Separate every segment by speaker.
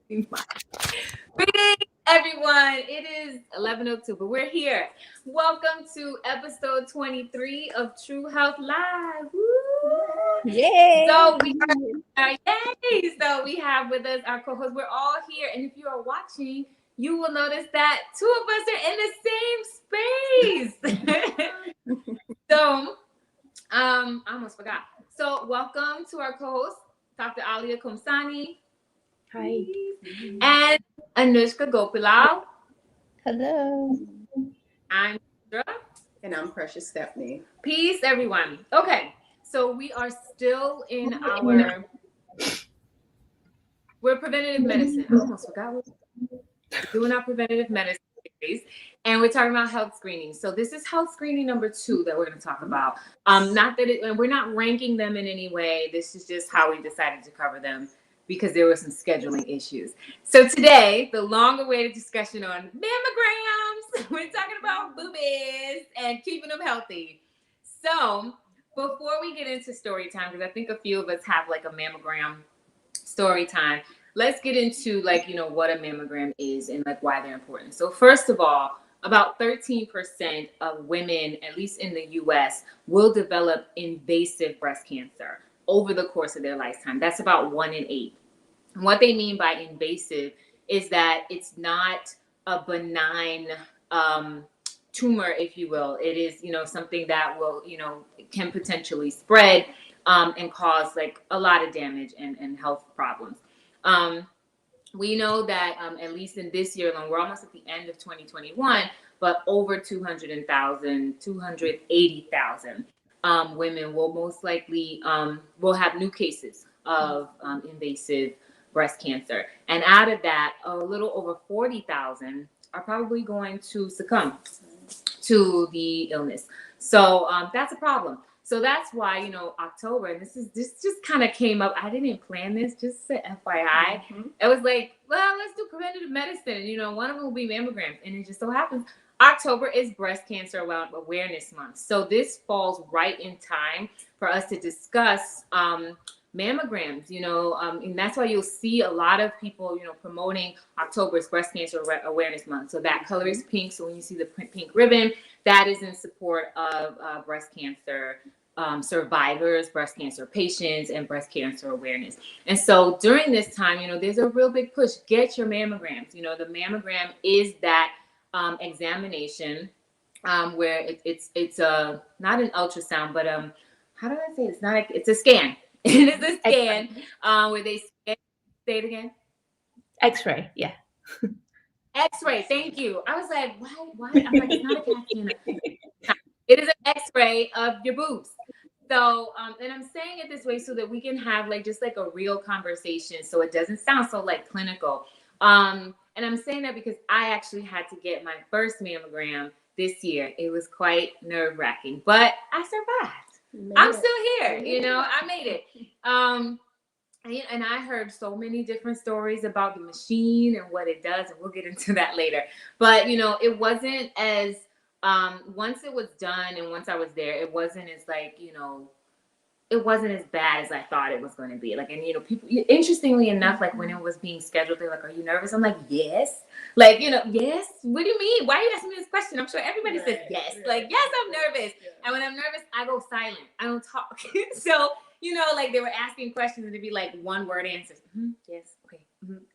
Speaker 1: Greetings, everyone. It is 11:02, but we're here. Welcome to episode 23 of True Health Live. Woo!
Speaker 2: Yay!
Speaker 1: Yay! So we have with us our co-hosts. We're all here, and if you are watching, you will notice that two of us are in the same space. So, I almost forgot. So, welcome to our co-host, Dr. Alia Komsani.
Speaker 2: Hi.
Speaker 1: And Anushka Gopilal.
Speaker 2: Hello.
Speaker 1: I'm Sandra.
Speaker 3: And I'm Precious Stephanie.
Speaker 1: Peace, everyone. Okay, so we are still in our preventative medicine. I almost forgot what we're doing our preventative medicine series, and we're talking about health screening. So this is health screening number 2 that we're going to talk about. Not that and we're not ranking them in any way. This is just how we decided to cover them, because there were some scheduling issues. So today, the long-awaited discussion on mammograms. We're talking about boobies and keeping them healthy. So before we get into story time, because I think a few of us have like a mammogram story time, let's get into what a mammogram is and like why they're important. So first of all, about 13% of women, at least in the US, will develop invasive breast cancer over the course of their lifetime. That's about 1 in 8. And what they mean by invasive is that it's not a benign tumor, if you will. It is, something that will, can potentially spread and cause like a lot of damage and health problems. We know that at least in this year alone, we're almost at the end of 2021, but over 280,000 women will most likely will have new cases of invasive breast cancer. And out of that, a little over 40,000 are probably going to succumb to the illness. So that's a problem. So that's why, October, and this just kind of came up. I didn't plan this, just to FYI. It was like, well, let's do preventative medicine. One of them will be mammograms. And it just so happens October is Breast Cancer Awareness Month. So this falls right in time for us to discuss mammograms, and that's why you'll see a lot of people, promoting October's Breast Cancer Awareness Month. So that color is pink. So when you see the pink ribbon, that is in support of breast cancer survivors, breast cancer patients, and breast cancer awareness. And so during this time, there's a real big push. Get your mammograms. The mammogram is that examination where it's a not an ultrasound, but how do I say it? It's not it's a scan. It is a scan where they scan. Say it again.
Speaker 2: X-ray, yeah.
Speaker 1: X-ray. Thank you. I was like, why? I'm like, it's not a CAT scan. It is an X-ray of your boobs. So, and I'm saying it this way so that we can have just a real conversation, so it doesn't sound so clinical. And I'm saying that because I actually had to get my first mammogram this year. It was quite nerve-wracking, but I survived. I'm still here, I made it. And I heard so many different stories about the machine and what it does, and we'll get into that later. But, it wasn't as, once it was done and once I was there, it wasn't as it wasn't as bad as I thought it was going to be. And people, interestingly enough, when it was being scheduled, they're like, "Are you nervous?" I'm like, "Yes." Yes. What do you mean? Why are you asking me this question? I'm sure everybody says yes. Yes, I'm nervous. Yeah. And when I'm nervous, I go silent. I don't talk. So, they were asking questions and it'd be one word answers. Yes. Okay.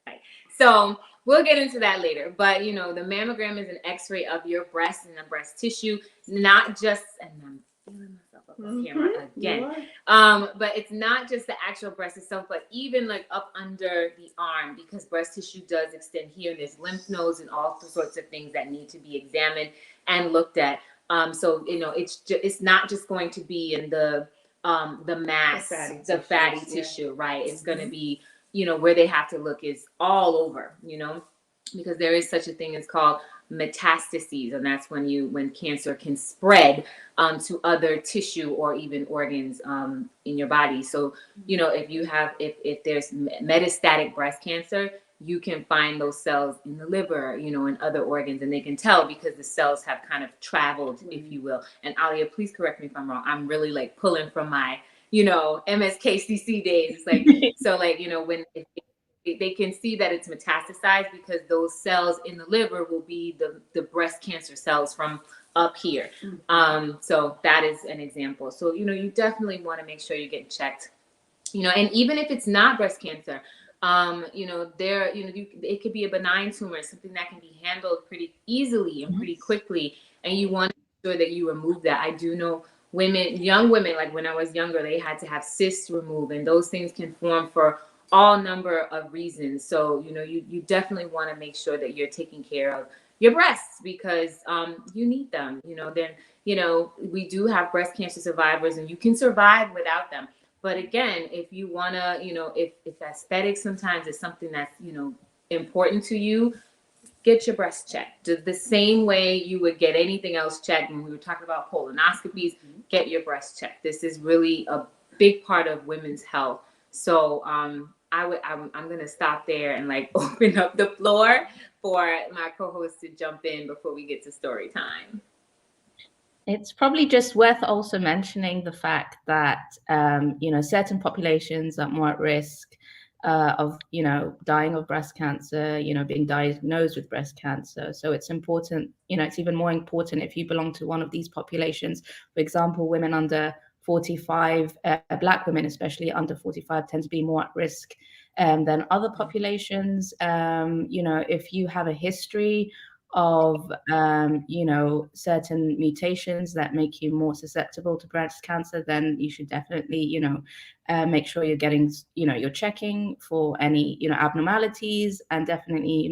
Speaker 1: Right. So we'll get into that later. But, the mammogram is an X-ray of your breast and the breast tissue, not just, and I'm feeling myself up on camera again. But it's not just the actual breast itself, but even up under the arm, because breast tissue does extend here, and there's lymph nodes and all sorts of things that need to be examined and looked at. So it's not just going to be in the mass, the fatty tissue, right? It's going to be, where they have to look is all over, because there is such a thing as called metastases, and that's when cancer can spread to other tissue or even organs in your body. So if there's metastatic breast cancer, you can find those cells in the liver, in other organs, and they can tell because the cells have kind of traveled, if you will. And Alia, please correct me if I'm wrong. I'm really pulling from my MSKCC days. It's so when they can see that it's metastasized because those cells in the liver will be the breast cancer cells from up here. So that is an example. So, you definitely want to make sure you're getting checked, and even if it's not breast cancer, it could be a benign tumor, something that can be handled pretty easily and pretty quickly. And you want to make sure that you remove that. I do know young women, like when I was younger, they had to have cysts removed, and those things can form for all number of reasons. So, you definitely want to make sure that you're taking care of your breasts because you need them. Then, we do have breast cancer survivors, and you can survive without them. But again, if you want to, if aesthetics sometimes is something that's, important to you, get your breast checked. The same way you would get anything else checked. When we were talking about colonoscopies, get your breast checked. This is really a big part of women's health. So I'm going to stop there and open up the floor for my co-host to jump in before we get to story time.
Speaker 2: It's probably just worth also mentioning the fact that, certain populations are more at risk of, dying of breast cancer, being diagnosed with breast cancer. So it's important, it's even more important if you belong to one of these populations. For example, women under 45, Black women, especially under 45, tend to be more at risk than other populations. If you have a history of certain mutations that make you more susceptible to breast cancer, then you should definitely make sure you're getting you're checking for any abnormalities, and definitely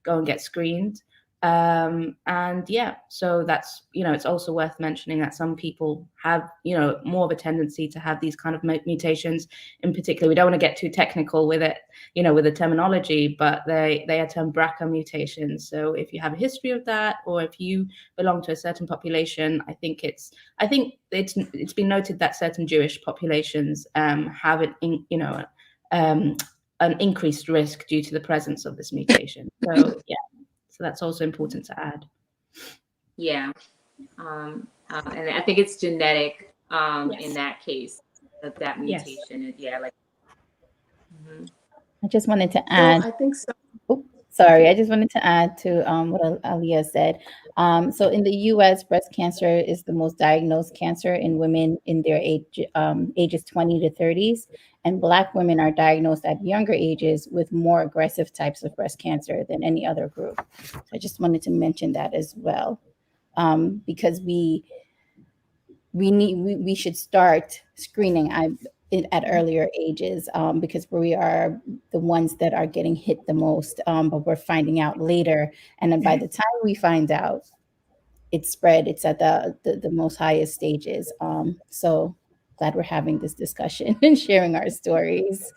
Speaker 2: go and get screened. And yeah, so that's it's also worth mentioning that some people have more of a tendency to have these kind of mutations. In particular, we don't want to get too technical with it, with the terminology, but they are termed Bracha mutations. So if you have a history of that, or if you belong to a certain population, I think it's been noted that certain Jewish populations have an increased risk due to the presence of this mutation. So yeah. So that's also important to add.
Speaker 1: Yeah. And I think it's genetic
Speaker 2: Yes.
Speaker 1: in that case of that mutation.
Speaker 2: Yes.
Speaker 4: I just wanted to add.
Speaker 3: So I think so.
Speaker 4: Sorry, I just wanted to add to what Aliyah said. So in the U.S., breast cancer is the most diagnosed cancer in women in their ages 20 to 30s, and Black women are diagnosed at younger ages with more aggressive types of breast cancer than any other group. So I just wanted to mention that as well, because we should start screening at earlier ages, because we are the ones that are getting hit the most, but we're finding out later. And then by the time we find out, it's spread. It's at the most highest stages. So glad we're having this discussion and sharing our stories.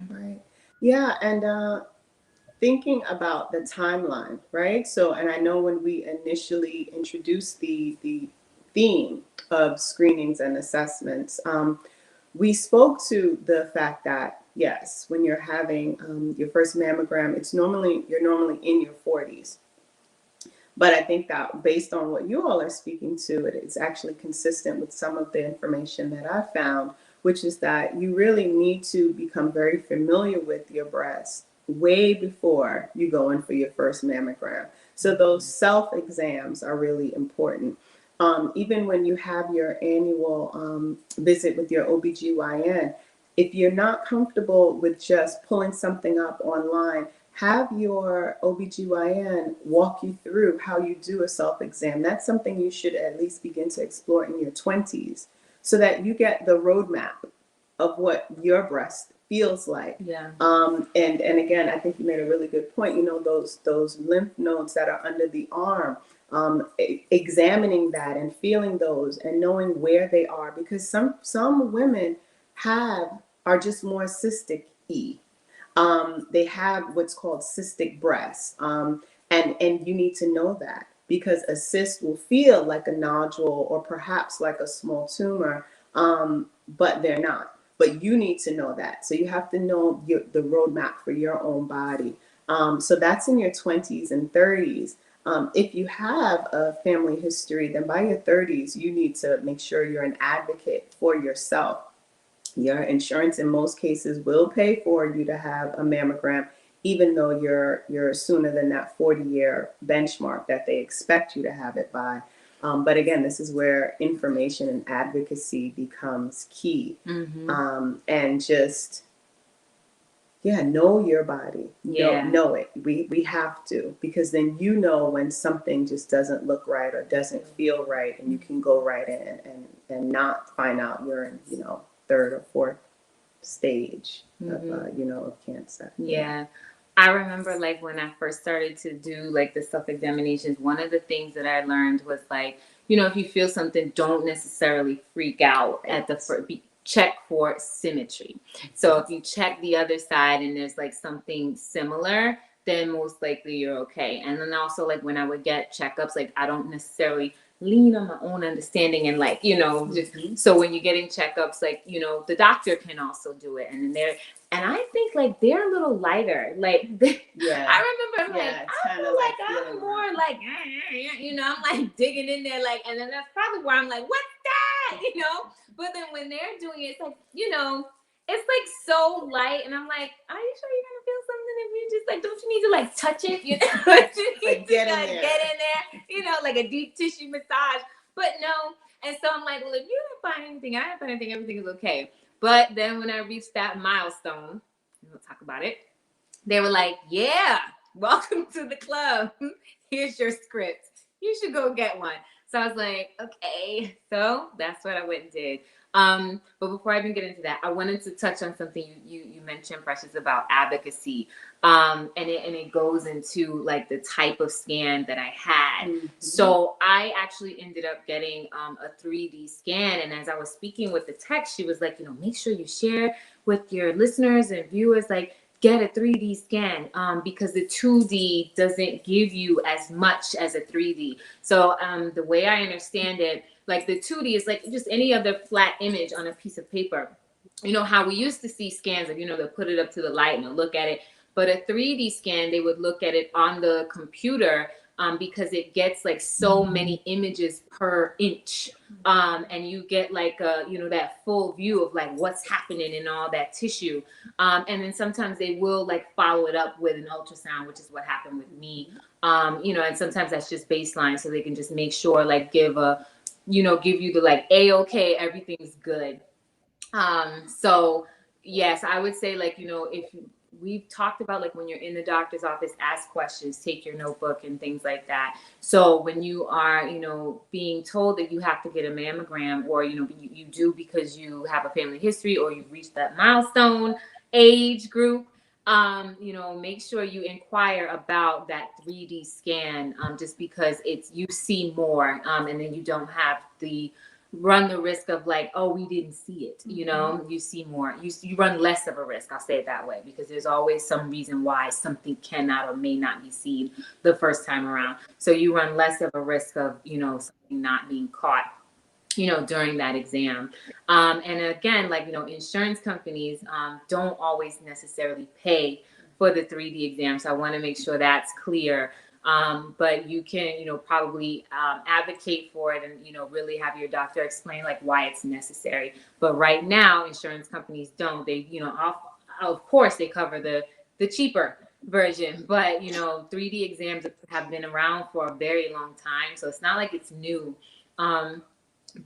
Speaker 3: Right. Yeah. And thinking about the timeline, right? So, and I know when we initially introduced the theme of screenings and assessments, we spoke to the fact that, yes, when you're having your first mammogram, you're normally in your 40s. But I think that based on what you all are speaking to, it's actually consistent with some of the information that I found, which is that you really need to become very familiar with your breast way before you go in for your first mammogram. So those self-exams are really important. Even when you have your annual visit with your OBGYN, if you're not comfortable with just pulling something up online, have your OBGYN walk you through how you do a self-exam. That's something you should at least begin to explore in your 20s, so that you get the roadmap of what your breast feels like.
Speaker 1: Yeah.
Speaker 3: And again, I think you made a really good point. Those lymph nodes that are under the arm, examining that and feeling those and knowing where they are, because some women are just more cystic-y. They have what's called cystic breast, and you need to know that, because a cyst will feel like a nodule or perhaps like a small tumor, but they're not. But you need to know that. So you have to know the roadmap for your own body. So that's in your 20s and 30s. If you have a family history, then by your 30s, you need to make sure you're an advocate for yourself. Your insurance in most cases will pay for you to have a mammogram, even though you're sooner than that 40-year benchmark that they expect you to have it by. But again, this is where information and advocacy becomes key. And just, know your body. Know it. We have to, because then when something just doesn't look right or doesn't feel right, and you can go right in and not find out you're in, third or fourth stage of cancer.
Speaker 1: Yeah. I remember like when I first started to do like the self-examinations, one of the things that I learned was like, if you feel something, don't necessarily freak out at the first. Check for symmetry. So if you check the other side and there's like something similar, then most likely you're okay. And then also like when I would get checkups, like I don't necessarily lean on my own understanding and like, just, so when you're getting checkups, like, the doctor can also do it. And then I think like they're a little lighter. Like I remember I feel like I'm more like, I'm like digging in there, like, and then that's probably where I'm like, what's that? But then when they're doing it, it's like, it's like so light, and I'm like, are you sure you're gonna feel something if you just like, don't you need to like touch it? You need
Speaker 3: get
Speaker 1: to
Speaker 3: in
Speaker 1: there, like a deep tissue massage. But no, and so I'm like, well, if you didn't find anything, I didn't find anything, everything is okay. But then when I reached that milestone, we'll talk about it. They were like, yeah, welcome to the club. Here's your script. You should go get one. So I was like, okay. So that's what I went and did. But before I even get into that, I wanted to touch on something you mentioned, Precious, about advocacy. And it goes into like the type of scan that I had. So I actually ended up getting a 3D scan. And as I was speaking with the tech, she was like, make sure you share with your listeners and viewers, like, get a 3D scan because the 2D doesn't give you as much as a 3D. So the way I understand it, like the 2D is like just any other flat image on a piece of paper. How we used to see scans of, they'll put it up to the light and they'll look at it. But a 3D scan, they would look at it on the computer because it gets like so many images per inch. And you get like, that full view of like what's happening in all that tissue. And then sometimes they will like follow it up with an ultrasound, which is what happened with me. And sometimes that's just baseline. So they can just make sure, like give you the like, A-okay, everything's good. So yes, I would say like, if we've talked about like when you're in the doctor's office, ask questions, take your notebook and things like that. So when you are, being told that you have to get a mammogram or, you do because you have a family history or you've reached that milestone age group, make sure you inquire about that 3D scan, just because you see more, and then you don't have run the risk of like, oh, we didn't see it. You see more, you run less of a risk. I'll say it that way, because there's always some reason why something cannot or may not be seen the first time around. So you run less of a risk of, something not being caught, during that exam. And again, like, insurance companies don't always necessarily pay for the 3D exam. So I want to make sure that's clear. But you can, probably advocate for it and, really have your doctor explain like why it's necessary. But right now, insurance companies don't. They, of course, they cover the cheaper version. But, 3D exams have been around for a very long time. So it's not like it's new.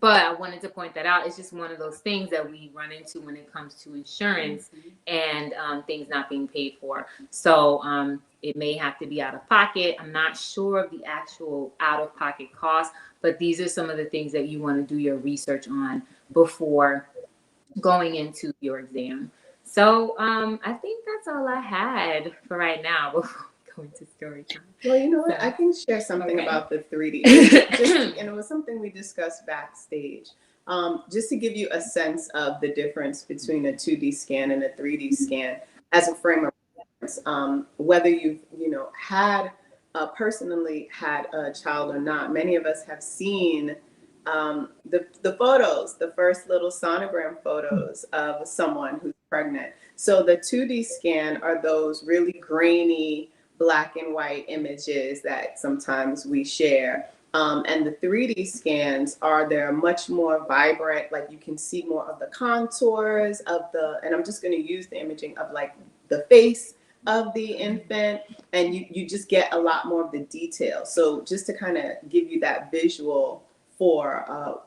Speaker 1: But I wanted to point that out. It's just one of those things that we run into when it comes to insurance and things not being paid for. So it may have to be out of pocket. I'm not sure of the actual out of pocket cost, but these are some of the things that you want to do your research on before going into your exam. So I think that's all I had for right now before going to story time.
Speaker 3: Well, you know what? I can share something about the 3D. And it was something we discussed backstage. Just to give you a sense of the difference between a 2D scan and a 3D scan as a frame of reference, whether you've, had personally had a child or not. Many of us have seen the photos, the first little sonogram photos of someone who's pregnant. So the 2D scan are those really grainy black and white images that sometimes we share. And the 3D scans they're much more vibrant, like you can see more of the contours of and I'm just going to use the imaging of like the face of the infant, and you just get a lot more of the detail. So just to kind of give you that visual for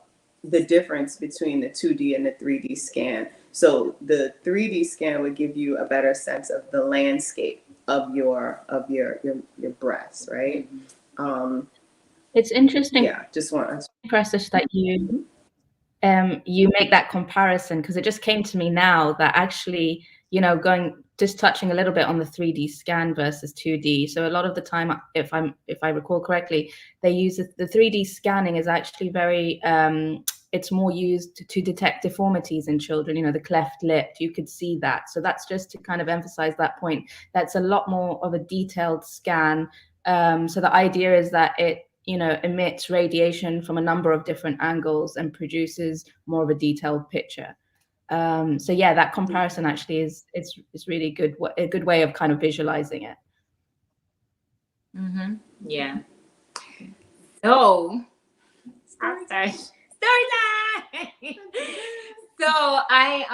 Speaker 3: the difference between the 2D and the 3D scan. So the 3D scan would give you a better sense of the landscape of your breast, right?
Speaker 2: It's interesting.
Speaker 3: Yeah, just want to
Speaker 2: process that you make that comparison, because it just came to me now that actually, just touching a little bit on the 3D scan versus 2D. So a lot of the time, if I recall correctly, they use the 3D scanning is actually very it's more used to detect deformities in children, the cleft lip, you could see that. So that's just to kind of emphasize that point. That's a lot more of a detailed scan. So the idea is that it emits radiation from a number of different angles and produces more of a detailed picture. So yeah, that comparison actually is really good. A good way of kind of visualizing it.
Speaker 1: Mm-hmm. Yeah. So, story time. So I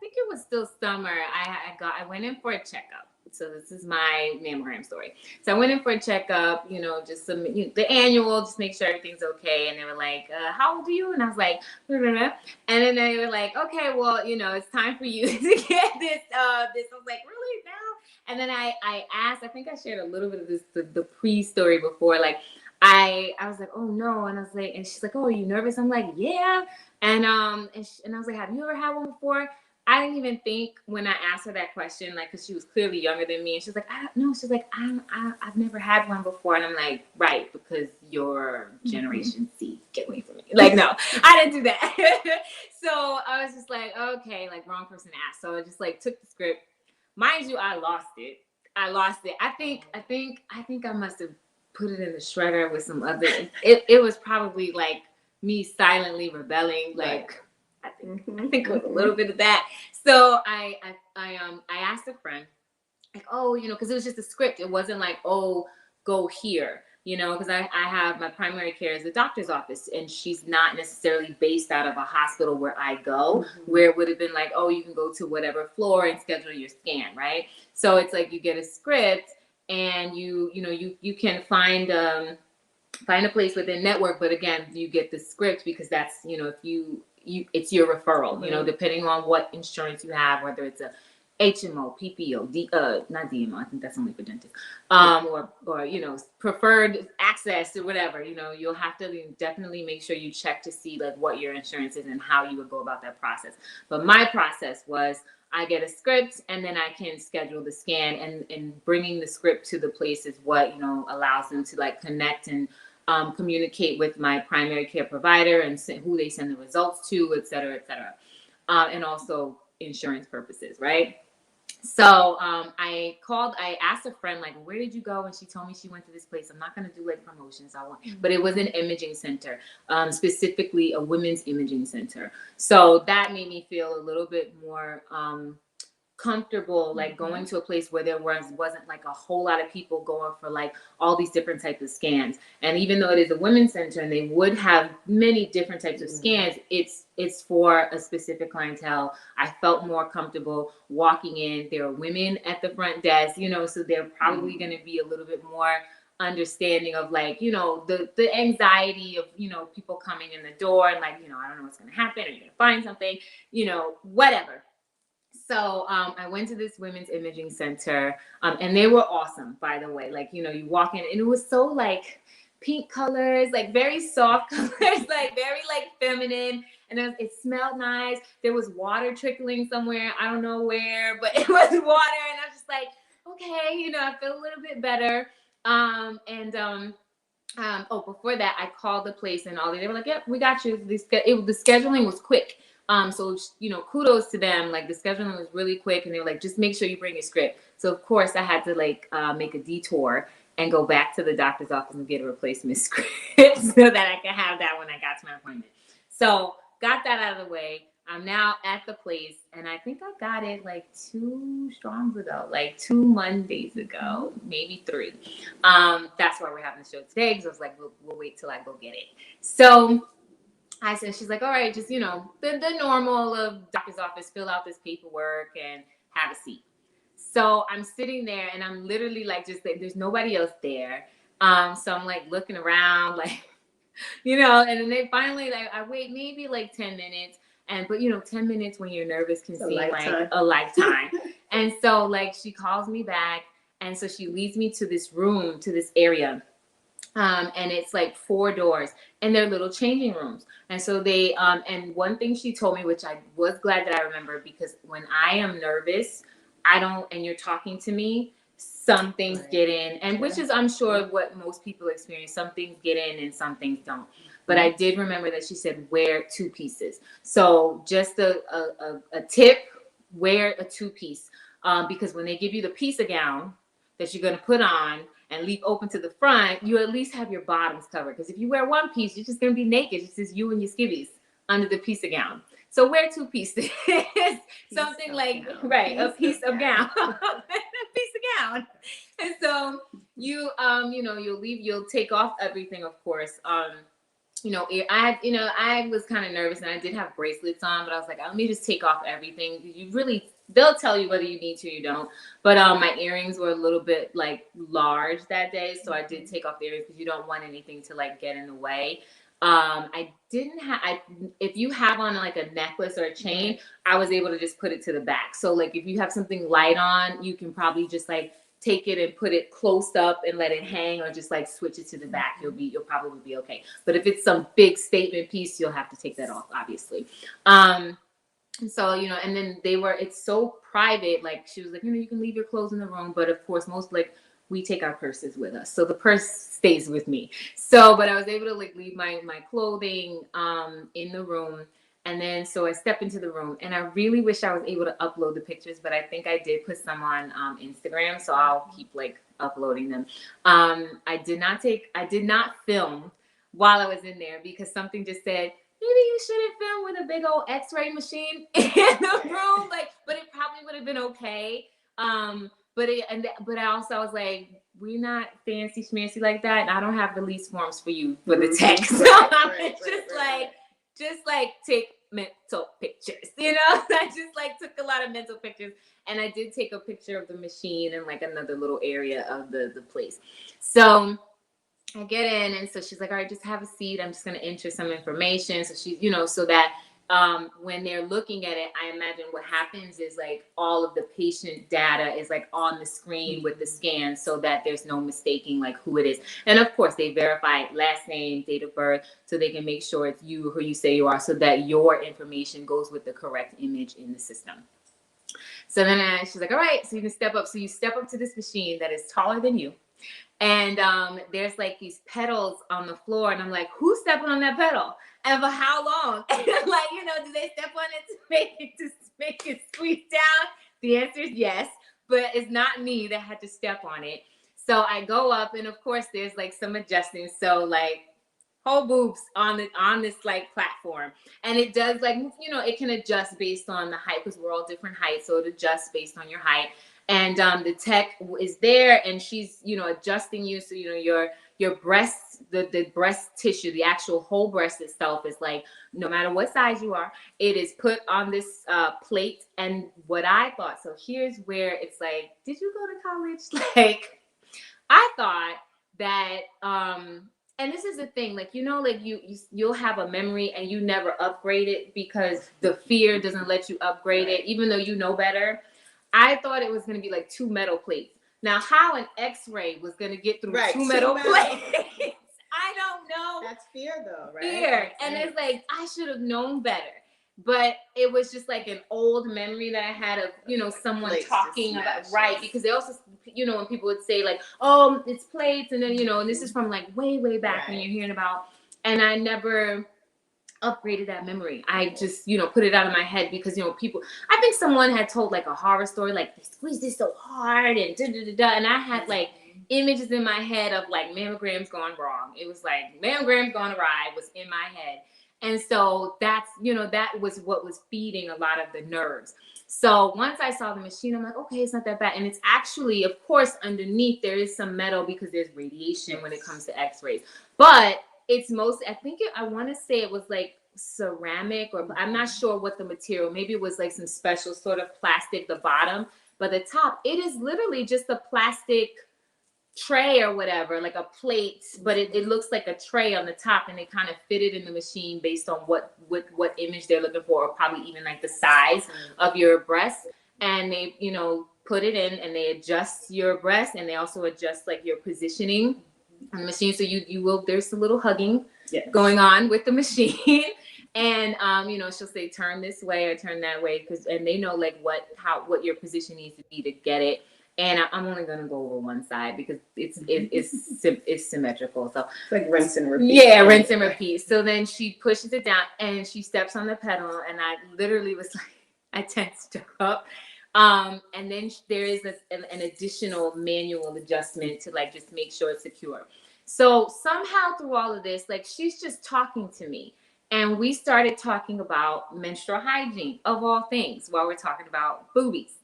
Speaker 1: think it was still summer. I went in for a checkup. So this is my mammogram story. So I went in for a checkup, just some the annual, just make sure everything's okay. And they were like, "How old are you?" And I was like, blah, blah, blah. And then they were like, "Okay, well, it's time for you to get this." I was like, "Really now?" And then I asked. I think I shared a little bit of this the pre-story before, like. I was like, "Oh no," and I was like, and she's like, "Oh, are you nervous?" I'm like, "Yeah," and I was like, "Have you ever had one before?" I didn't even think when I asked her that question, like, because she was clearly younger than me, and she's like, "No," she's like, I've never had one before," and I'm like, "Right, because you're Generation C, get away from me." Like, no, I didn't do that. So I was just like, okay, like wrong person to ask. So I just like took the script. Mind you, I lost it. I think I must have put it in the shredder with some other. It was probably like me silently rebelling. Like I think it was a little bit of that. So I asked a friend, like, oh, because it was just a script. It wasn't like, oh, go here. Because I have my primary care is the doctor's office, and she's not necessarily based out of a hospital where I go, where it would have been like, oh, you can go to whatever floor and schedule your scan, right? So it's like you get a script, and you can find a place within network, but again, you get the script because that's if it's your referral, depending on what insurance you have, whether it's a HMO, PPO, not DMO, I think that's only for dentists, or preferred access or whatever. You'll have to definitely make sure you check to see like what your insurance is and how you would go about that process. But my process was I get a script and then I can schedule the scan, and bringing the script to the place is what allows them to like connect and communicate with my primary care provider and who they send the results to, et cetera, and also insurance purposes, right? So I asked a friend, like, where did you go? And she told me she went to this place. I'm not going to do like promotions. But it was an imaging center, specifically a women's imaging center. So that made me feel a little bit more comfortable, like going to a place where there wasn't like a whole lot of people going for like all these different types of scans. And even though it is a women's center and they would have many different types of scans, it's for a specific clientele. I felt more comfortable walking in. There are women at the front desk, so they're probably going to be a little bit more understanding of like, the anxiety of, people coming in the door and like, I don't know what's going to happen. Are you going to find something, whatever. So I went to this women's imaging center, and they were awesome, by the way. Like, you walk in and it was so like pink colors, like very soft colors, like very like feminine. And it smelled nice. There was water trickling somewhere. I don't know where, but it was water. And I was just like, okay, I feel a little bit better. Before that, I called the place and they were like, yep, we got you. The scheduling was quick. So, kudos to them. Like the scheduling was really quick, and they were like, just make sure you bring your script. So of course I had to like make a detour and go back to the doctor's office and get a replacement script so that I could have that when I got to my appointment. So got that out of the way. I'm now at the place, and I think I got it like 2 ago, like 2 Mondays ago, maybe 3. That's why we're having the show today, because I was like, we'll wait till I go get it. So I said, she's like, all right, just, the normal of doctor's office, fill out this paperwork and have a seat. So I'm sitting there, and I'm literally like, just like, there's nobody else there. So I'm like looking around, like, and then they finally, like, I wait maybe like 10 minutes. But 10 minutes when you're nervous can seem like a lifetime. And so, like, she calls me back. And so she leads me to this room, to this area. And it's like 4 doors, and they're little changing rooms. And so they, and one thing she told me, which I was glad that I remember, because when I am nervous, and you're talking to me, some things get in, and which is, I'm sure, what most people experience. Some things get in and some things don't. But I did remember that she said, wear 2 pieces. So just a tip, wear a 2-piece. Because when they give you the piece of gown that you're going to put on and leave open to the front, you at least have your bottoms covered. Because if you wear 1 piece, you're just going to be naked. It's just you and your skivvies under the piece of gown. So wear 2 pieces. Something like, right, a piece of gown. A piece of gown. And so you'll take off everything, of course. I was kind of nervous, and I did have bracelets on, but I was like, let me just take off everything. They'll tell you whether you need to or you don't. But my earrings were a little bit like large that day, so I did take off the earrings because you don't want anything to like get in the way. If you have on like a necklace or a chain, I was able to just put it to the back. So like if you have something light on, you can probably just like take it and put it close up and let it hang, or just like switch it to the back. You'll probably be okay. But if it's some big statement piece, you'll have to take that off, obviously. So, and then it's so private. Like she was like, you can leave your clothes in the room. But of course, we take our purses with us. So the purse stays with me. So, but I was able to like leave my clothing in the room. And then, so I step into the room, and I really wish I was able to upload the pictures, but I think I did put some on Instagram. So I'll keep like uploading them. I did not film while I was in there, because something just said, maybe you shouldn't film with a big old X-ray machine in the room. But it probably would have been okay. But I was like, we're not fancy schmancy like that, and I don't have release forms for you for the text. So just take mental pictures, I just like took a lot of mental pictures, and I did take a picture of the machine and like another little area of the place. So I get in, and so she's like, all right, just have a seat. I'm just going to enter some information. So she's, so that when they're looking at it, I imagine what happens is like all of the patient data is like on the screen with the scan, so that there's no mistaking like who it is. And of course, they verify last name, date of birth, so they can make sure it's you who you say you are, so that your information goes with the correct image in the system. So then she's like, all right, so you can step up. So you step up to this machine that is taller than you. And there's like these pedals on the floor, and I'm like, who's stepping on that pedal? And for how long? And like, do they step on it to make it squeeze down? The answer is yes, but it's not me that had to step on it. So I go up, and of course there's like some adjusting. So like whole boobs on this like platform, and it does like, it can adjust based on the height, because we're all different heights, so it adjusts based on your height. And the tech is there, and she's, adjusting you. So, your breast, the breast tissue, the actual whole breast itself is like, no matter what size you are, it is put on this plate. And what I thought, so here's where it's like, did you go to college? Like, I thought that, and this is the thing, like, you'll have a memory and you never upgrade it because the fear doesn't let you upgrade it, even though you know better. I thought it was going to be like 2 metal plates. Now, how an X-ray was going to get through 2 metal plates, I don't know.
Speaker 3: That's fear, though, right?
Speaker 1: Fear. And it's like, I should have known better. But it was just like an old memory that I had of, someone talking about, right? Because they also, when people would say like, oh, it's plates. And then, and this is from like way, way back when you're hearing about, and I never upgraded that memory. I just, put it out of my head because, people, I think someone had told like a horror story, like they squeezed it so hard and and I had like images in my head of like mammograms gone wrong. It was like mammograms gone awry was in my head. And so that's, that was what was feeding a lot of the nerves. So once I saw the machine, I'm like, okay, it's not that bad. And it's actually, of course, underneath there is some metal because there's radiation when it comes to x-rays. But it's mostly, I want to say it was like ceramic, or I'm not sure what the material, maybe it was like some special sort of plastic, the bottom, but the top, it is literally just a plastic tray or whatever, like a plate, but it looks like a tray on the top, and they kind of fit it in the machine based on what image they're looking for, or probably even like the size of your breast. And they, put it in, and they adjust your breast, and they also adjust like your positioning on the machine. So you will, there's a little hugging going on with the machine. And she'll say turn this way or turn that way, and they know like what your position needs to be to get it. And I'm only gonna go over one side because it's symmetrical. So
Speaker 3: it's like rinse and repeat.
Speaker 1: Yeah, rinse and repeat. So then she pushes it down and she steps on the pedal, and I literally was like, I tensed her up. And then there is an additional manual adjustment to like just make sure it's secure. So somehow through all of this, like she's just talking to me. And we started talking about menstrual hygiene, of all things, while we're talking about boobies.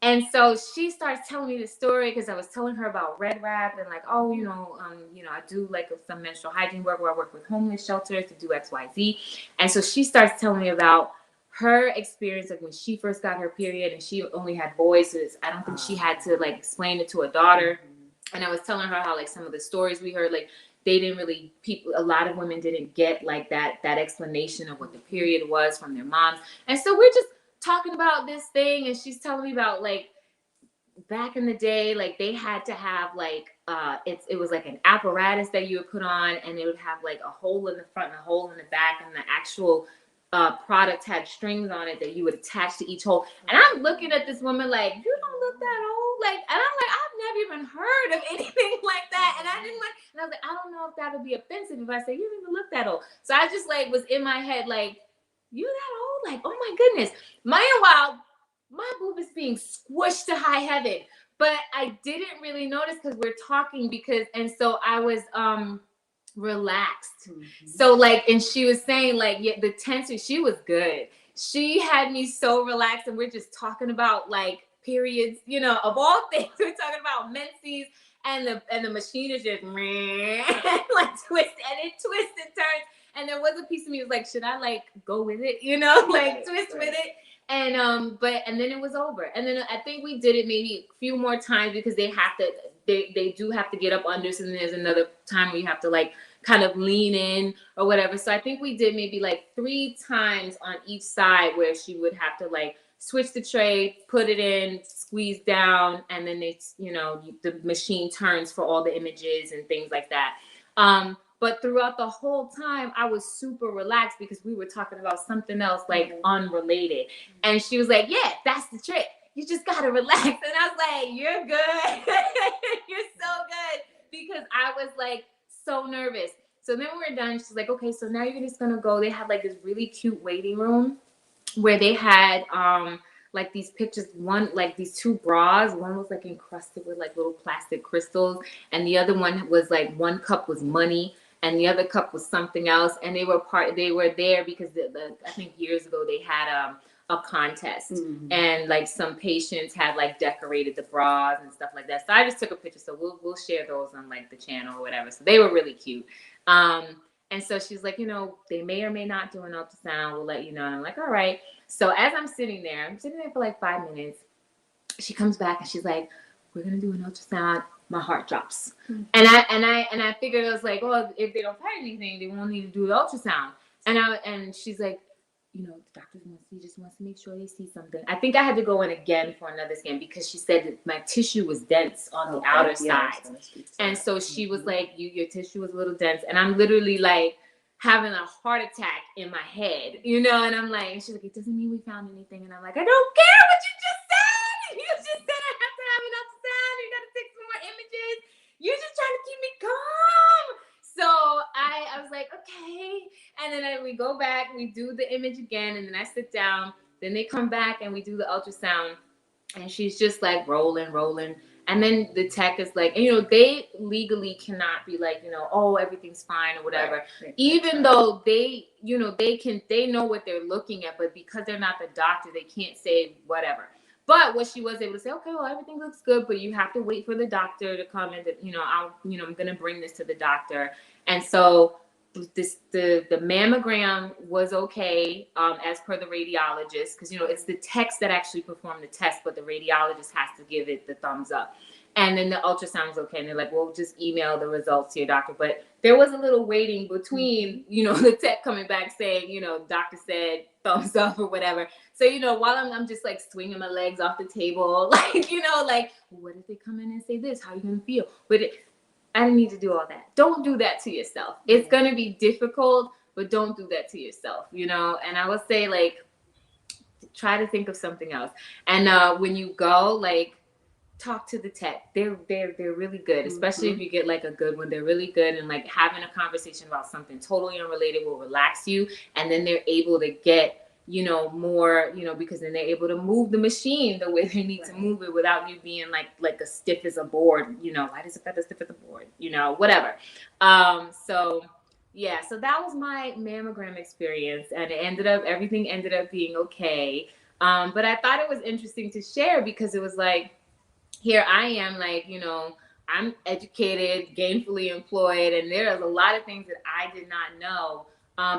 Speaker 1: And so she starts telling me the story because I was telling her about Red Wrap and like, I do like some menstrual hygiene work where I work with homeless shelters to do XYZ. And so she starts telling me about her experience of when she first got her period, and she only had boys. So I don't think she had to like explain it to a daughter. And I was telling her how like some of the stories we heard, like they didn't really, a lot of women didn't get like that explanation of what the period was from their moms. And so we're just talking about this thing, and she's telling me about like back in the day, like they had to have like it was like an apparatus that you would put on, and it would have like a hole in the front and a hole in the back, and the actual product had strings on it that you would attach to each hole. And I'm looking at this woman like, you don't look that old, like, and I'm like, I've never even heard of anything like that. And I didn't like, and I was like, I don't know if that would be offensive if I say you don't even look that old. So I just like was in my head like, you that old? Like, oh my goodness. Meanwhile, my boob is being squished to high heaven, but I didn't really notice because we're talking and so I was relaxed. So like, and she was saying like, yeah, the tension, she was good. She had me so relaxed, and we're just talking about like periods, of all things. We're talking about menses, and the machine is just like twist, and it twists and turns. And there was a piece of me was like, should I like go with it, like twist with it? And and then it was over. And then I think we did it maybe a few more times because they do have to get up under. So then there's another time where you have to like kind of lean in or whatever. So I think we did maybe like 3 times on each side where she would have to like switch the tray, put it in, squeeze down, and then it's, the machine turns for all the images and things like that. But throughout the whole time, I was super relaxed because we were talking about something else, like unrelated. And she was like, yeah, that's the trick. You just got to relax. And I was like, you're good. You're so good. Because I was like so nervous. So then we were done. She's like, okay, so now you're just going to go. They had like this really cute waiting room where they had like these pictures, one like these 2 bras, one was like encrusted with like little plastic crystals, and the other one was like one cup was money and the other cup was something else. And they were there because I think years ago they had a contest, and like some patients had like decorated the bras and stuff like that. So I just took a picture. So we'll share those on like the channel or whatever. So they were really cute. And so she's like, they may or may not do an ultrasound. We'll let you know. And I'm like, all right. So as I'm sitting there for like 5 minutes. She comes back and she's like, we're going to do an ultrasound. My heart drops. And I figured, I was like, well, if they don't find anything, they won't need to do the ultrasound. And she's like, the doctor just wants to make sure they see something. I think I had to go in again for another scan because she said that my tissue was dense on the outer side. And so she was like, your tissue was a little dense. And I'm literally like having a heart attack in my head, and I'm like, and she's like, it doesn't mean we found anything. And I'm like, I don't care what you just said. You just said I have to have an ultrasound. You got to take some more images. You're just trying to keep me calm. So I was like, okay. And then we go back, we do the image again, and then I sit down. Then they come back and we do the ultrasound. And she's just like rolling. And then the tech is like, and, you know, they legally cannot be like, you know, oh, everything's fine or whatever.
Speaker 3: Right.
Speaker 1: Even though they, you know, they know what they're looking at, but because they're not the doctor, they can't say whatever. But what she was able to say, okay, well, everything looks good, but you have to wait for the doctor to come and, you know, I'm going to bring this to the doctor. And so the mammogram was okay, as per the radiologist, because, you know, it's the techs that actually perform the test, but the radiologist has to give it the thumbs up. And then the ultrasound was okay, and they're like, well, just email the results to your doctor. But there was a little waiting between, you know, the tech coming back saying, you know, doctor said thumbs up or whatever. So, you know, while I'm just like swinging my legs off the table, like, you know, like, what if they come in and say this? How are you gonna feel? But I didn't need to do all that. Don't do that to yourself. It's going to be difficult, but don't do that to yourself, you know? And I would say, like, try to think of something else. And when you go, like, talk to the tech. They're really good, especially if you get like a good one. They're really good, and like having a conversation about something totally unrelated will relax you, and then they're able to get, you know, more, you know, because then they're able to move the machine the way they need to move it without you being like as stiff as a board, you know. Why does it feel as stiff as a board, you know, whatever. So yeah, so that was my mammogram experience, and everything ended up being okay. But I thought it was interesting to share because it was like, here I am, like, you know, I'm educated, gainfully employed, and there's a lot of things that I did not know.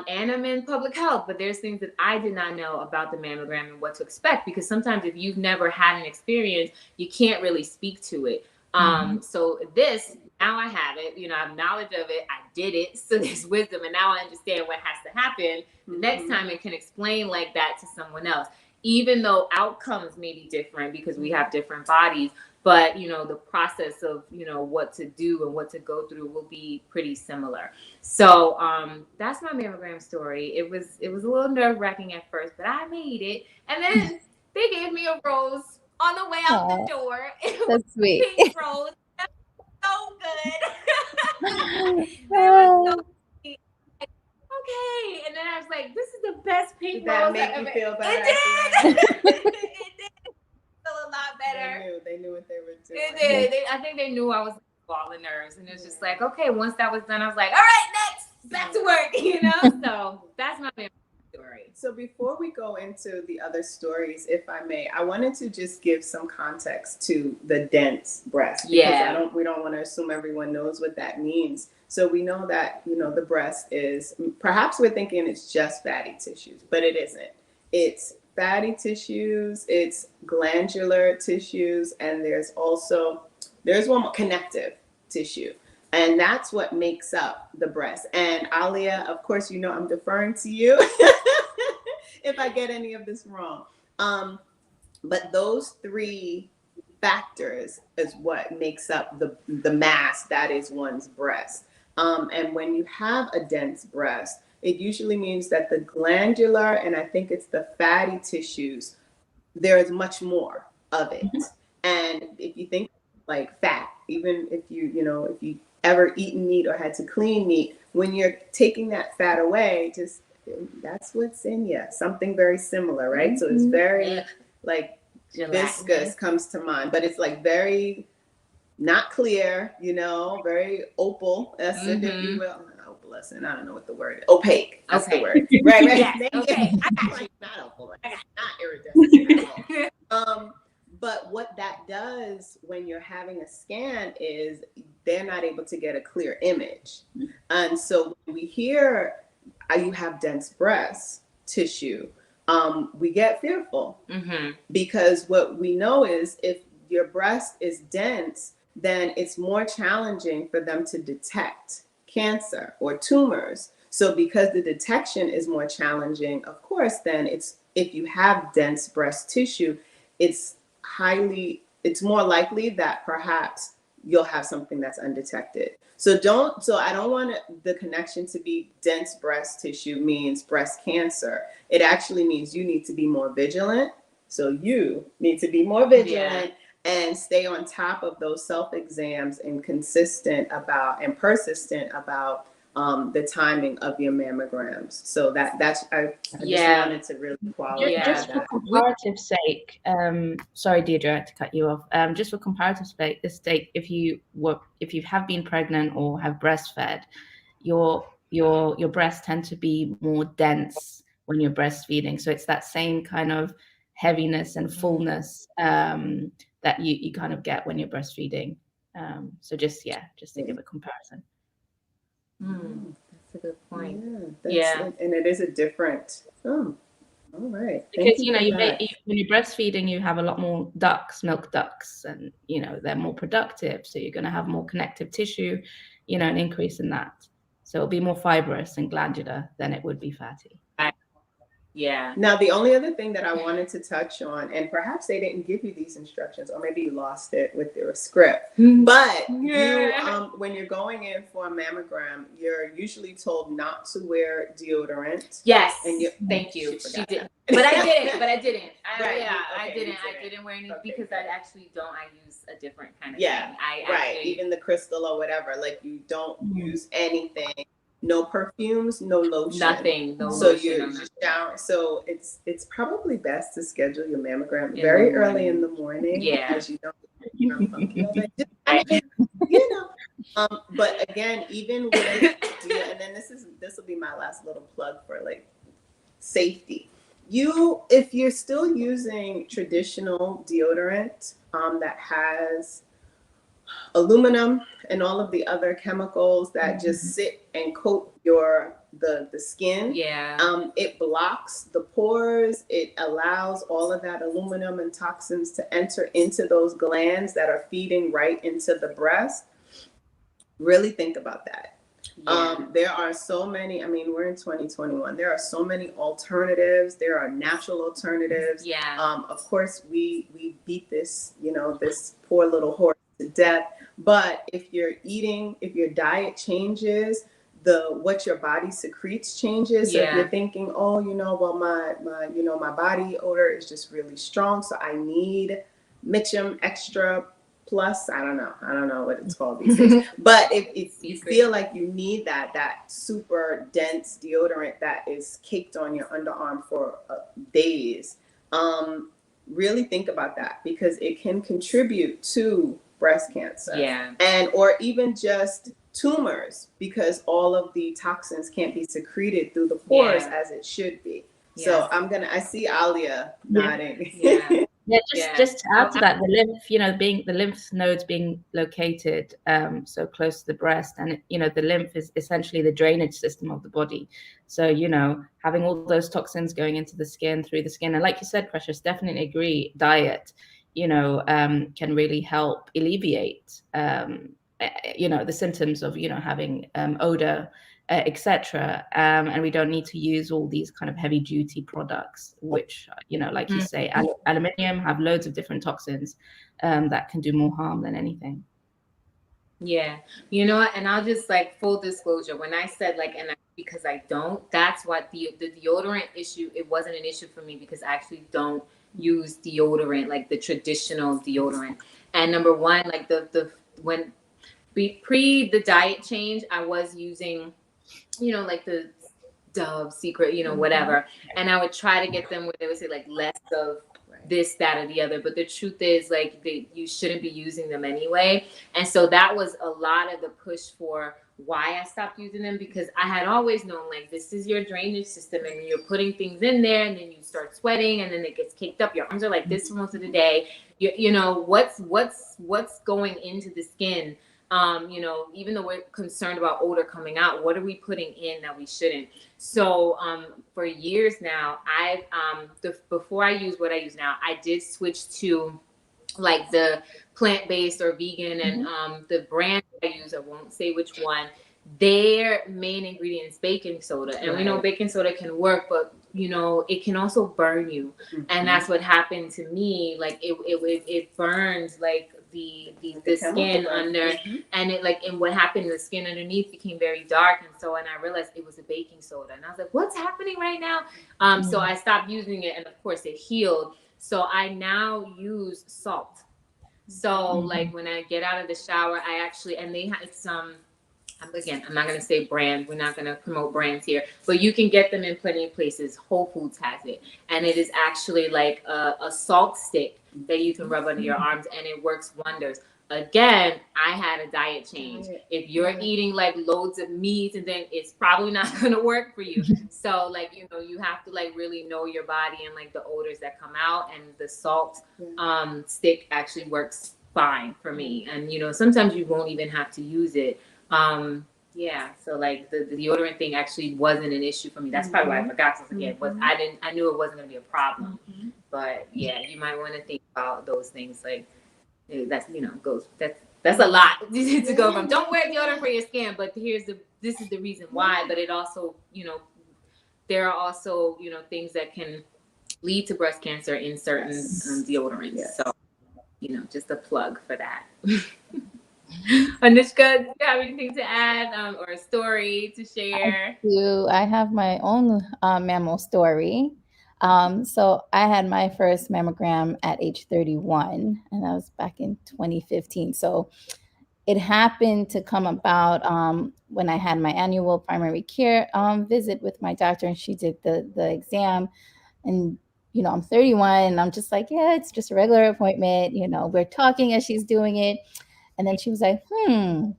Speaker 1: And I'm in public health, but there's things that I did not know about the mammogram and what to expect, because sometimes if you've never had an experience, you can't really speak to it. So this, now I have it, you know, I have knowledge of it, I did it, so there's wisdom, and now I understand what has to happen the next time, and can explain like that to someone else, even though outcomes may be different because we have different bodies. But, you know, the process of, you know, what to do and what to go through will be pretty similar. So that's my mammogram story. It was a little nerve-wracking at first, but I made it. And then they gave me a rose on the way out the door. It was
Speaker 4: That's sweet.
Speaker 1: a pink rose. That was so good. They were so sweet. Like, okay. And then I was like, this is the best pink
Speaker 3: Did that
Speaker 1: rose
Speaker 3: make
Speaker 1: I
Speaker 3: you
Speaker 1: ever.
Speaker 3: feel better?
Speaker 1: It did. It did. Feel a lot better.
Speaker 3: They knew what they were doing.
Speaker 1: It did. I think they knew I was all the nerves, and it was just like, okay. Once that was done, I was like, all right, next, back to work. You know. So that's my story.
Speaker 3: So before we go into the other stories, if I may, I wanted to just give some context to the dense breast. Because we don't want to assume everyone knows what that means. So we know that, you know, the breast is, perhaps we're thinking it's just fatty tissues, but it isn't. It's fatty tissues, it's glandular tissues, and there's one more, connective tissue. And that's what makes up the breast. And Alia, of course, you know I'm deferring to you if I get any of this wrong. But those three factors is what makes up the mass that is one's breast. And when you have a dense breast, it usually means that the glandular, and I think it's the fatty tissues, there is much more of it. And if you think like fat, even if you ever eaten meat or had to clean meat, when you're taking that fat away, just that's what's in you. Something very similar, right? So it's very like viscous comes to mind, but it's like very not clear, you know, very opal, if you will. Opalescent, I don't know what the word is. Opaque. That's the word. Right.
Speaker 1: Yes, okay.
Speaker 3: I got you. Not opalescent. Not iridescent. But what that does when you're having a scan is they're not able to get a clear image. And so when we hear you have dense breast tissue, we get fearful because what we know is if your breast is dense, then it's more challenging for them to detect cancer or tumors. So because the detection is more challenging, of course, then if you have dense breast tissue, it's more likely that perhaps you'll have something that's undetected. So I don't want the connection to be dense breast tissue means breast cancer. It actually means you need to be more vigilant. So you need to be more vigilant and stay on top of those self-exams and persistent about the timing of your mammograms. So that's I just wanted to really qualify
Speaker 2: just for
Speaker 3: that.
Speaker 2: comparative sake, sorry Deirdre, I had to cut you off. Just for comparative sake, if you have been pregnant or have breastfed, your breasts tend to be more dense when you're breastfeeding. So it's that same kind of heaviness and fullness that you kind of get when you're breastfeeding. So just to give a comparison.
Speaker 1: That's a good point.
Speaker 3: Yeah, and it is a different. Oh, all right.
Speaker 2: Because when you're breastfeeding, you have a lot more milk ducts, and they're more productive. So you're going to have more connective tissue, an increase in that. So it'll be more fibrous and glandular than it would be fatty.
Speaker 1: Yeah.
Speaker 3: Now, the only other thing that I wanted to touch on, and perhaps they didn't give you these instructions, or maybe you lost it with their script, but you, when you're going in for a mammogram, you're usually told not to wear deodorant.
Speaker 1: Yes.
Speaker 3: And
Speaker 1: thank you. She did, but I didn't. I didn't wear any because I actually don't. I use a different kind of thing.
Speaker 3: Even the crystal or whatever. Like you don't use anything. No perfumes, no lotion.
Speaker 1: Nothing. No
Speaker 3: so
Speaker 1: lotion.
Speaker 3: You just shower. So it's probably best to schedule your mammogram very early in the morning.
Speaker 1: Yeah.
Speaker 3: Because you don't funky all day. But again, even with and then this will be my last little plug for like safety. If you're still using traditional deodorant that has aluminum and all of the other chemicals that just sit and coat the skin. It blocks the pores. It allows all of that aluminum and toxins to enter into those glands that are feeding right into the breast. Really think about that. There are so many, we're in 2021. There are so many alternatives. There are natural alternatives. Of course, we beat this, this poor little horse to death. But if your diet changes, what your body secretes changes. So if you're thinking, my body odor is just really strong, so I need Mitchum Extra Plus. I don't know what it's called these days. But if you feel like you need that super dense deodorant that is caked on your underarm for days, really think about that, because it can contribute to breast cancer. Or even just tumors, because all of the toxins can't be secreted through the pores as it should be. So I see Alia nodding.
Speaker 2: Just to add to that, the lymph, being the lymph nodes being located so close to the breast, and the lymph is essentially the drainage system of the body. So having all those toxins going into the skin, through the skin, and like you said, Precious, definitely agree. Diet, can really help alleviate the symptoms of having odor, etc. And we don't need to use all these kind of heavy duty products, which like you say, aluminium have loads of different toxins that can do more harm than anything.
Speaker 1: And I'll just full disclosure, when I said because I don't, that's what the deodorant issue, it wasn't an issue for me because I actually don't use deodorant, like the traditional deodorant. And number one, when pre the diet change, I was using the Dove Secret, whatever. And I would try to get them where they would say less of this, that, or the other. But the truth is you shouldn't be using them anyway. And so that was a lot of the push for why I stopped using them, because I had always known this is your drainage system and you're putting things in there and then you start sweating and then it gets caked up. Your arms are like this for most of the day. What's going into the skin? Even though we're concerned about odor coming out, what are we putting in that we shouldn't? So for years now, before I use what I use now, I did switch to the plant-based or vegan, and the brand I use, I won't say which one, their main ingredient is baking soda. And we know baking soda can work, but it can also burn you. And that's what happened to me. It burns the skin under, and and what happened, the skin underneath became very dark. And so, and I realized it was a baking soda, and I was like, what's happening right now? So I stopped using it, and of course it healed. So I now use salt. So when I get out of the shower, I actually, and they have again, I'm not going to say brand. We're not going to promote brands here, but you can get them in plenty of places. Whole Foods has it. And it is actually like a salt stick that you can rub under your arms, and it works wonders. Again, I had a diet change. If you're eating like loads of meat, and then it's probably not going to work for you. So like, you know, you have to like really know your body and like the odors that come out, and the salt stick actually works fine for me. And you know, sometimes you won't even have to use it. Yeah, so like the deodorant thing actually wasn't an issue for me. That's probably why I forgot. So yeah, I knew it wasn't going to be a problem. But yeah, you might want to think about those things. Like that's, you know, goes that's a lot to go from. Don't wear deodorant for your skin, but this is the reason why. But it also, you know, there are also, you know, things that can lead to breast cancer in certain deodorants. So you know, just a plug for that. Anushka, do you have anything to add, or a story to share?
Speaker 4: I have my own mammo story. So I had my first mammogram at age 31, and that was back in 2015. So it happened to come about when I had my annual primary care visit with my doctor, and she did the exam. And I'm 31, and I'm just like, yeah, it's just a regular appointment. We're talking as she's doing it, and then she was like, hmm.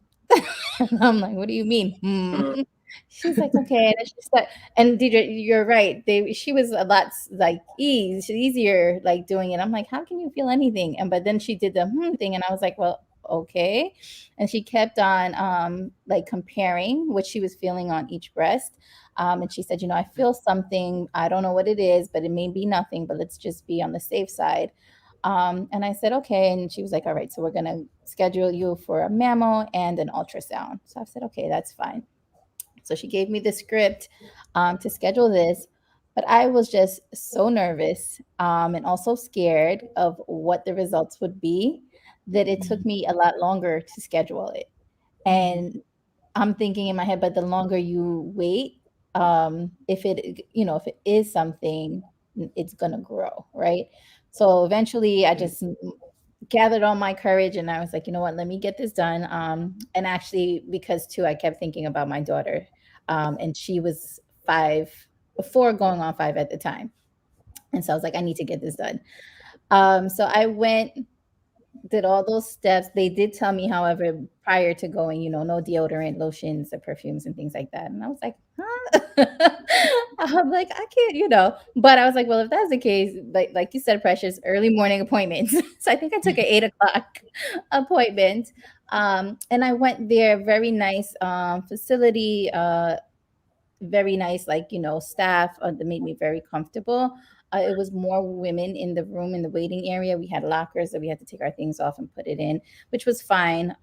Speaker 4: And I'm like, what do you mean? Hmm. She's like, okay. And then she's like, and Deidre, you're right. She was a lot like easier, like doing it. I'm like, how can you feel anything? But then she did the thing, and I was like, well, okay. And she kept on like comparing what she was feeling on each breast. And she said, I feel something. I don't know what it is, but it may be nothing. But let's just be on the safe side. And I said, okay. And she was like, all right, so we're going to schedule you for a mammo and an ultrasound. So I said, okay, that's fine. So she gave me the script to schedule this. But I was just so nervous and also scared of what the results would be that it took me a lot longer to schedule it. And I'm thinking in my head, but the longer you wait, if it is something, it's gonna grow, right? So eventually, I just gathered all my courage, and I was like, you know what, let me get this done. And actually, because too, I kept thinking about my daughter, and she was 5, 4 going on 5 at the time, and so I was like, I need to get this done. So I went, did all those steps. They did tell me, however, prior to going, no deodorant, lotions, or perfumes and things like that. And I was like, huh? I'm like, I can't, But I was like, well, if that's the case, like you said, Precious, early morning appointments. So I think I took an 8 o'clock appointment. And I went there, very nice facility, very nice, like, staff that made me very comfortable. It was more women in the room in the waiting area. We had lockers that we had to take our things off and put it in, which was fine.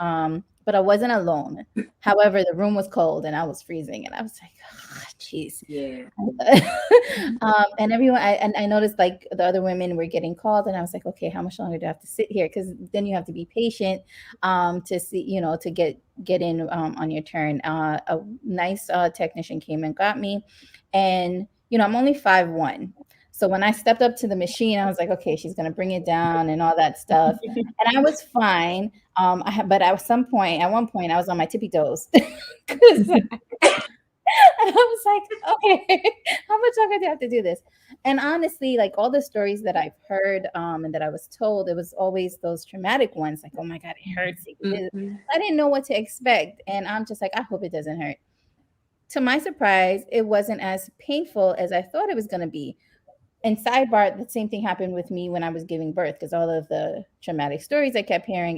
Speaker 4: But I wasn't alone. However, the room was cold and I was freezing, and I was like, oh, jeez.
Speaker 1: Yeah.
Speaker 4: And everyone, I noticed like the other women were getting called, and I was like, okay, how much longer do I have to sit here? Because then you have to be patient to see, to get in on your turn. A nice technician came and got me, and I'm only 5'1". So when I stepped up to the machine, I was like, okay, she's gonna bring it down and all that stuff, and I was fine. But at one point, I was on my tippy toes because I was like, okay, how much longer do I have to do this? And honestly, like all the stories that I've heard and that I was told, it was always those traumatic ones, like, oh my God, it hurts. I didn't know what to expect. And I'm just like, I hope it doesn't hurt. To my surprise, it wasn't as painful as I thought it was going to be. And sidebar, the same thing happened with me when I was giving birth, because all of the traumatic stories I kept hearing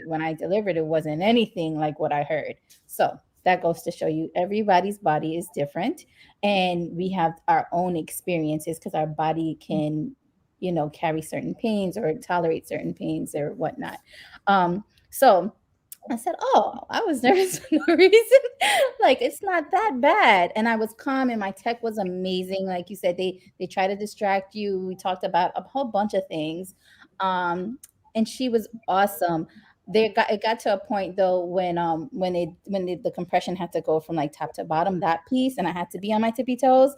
Speaker 4: when I delivered, it wasn't anything like what I heard. So that goes to show you everybody's body is different, and we have our own experiences because our body can, carry certain pains or tolerate certain pains or whatnot. So I said, oh, I was nervous for no reason. Like, it's not that bad. And I was calm, and my tech was amazing. Like you said, they try to distract you. We talked about a whole bunch of things. And she was awesome. It got to a point though when the compression had to go from like top to bottom, that piece, and I had to be on my tippy toes.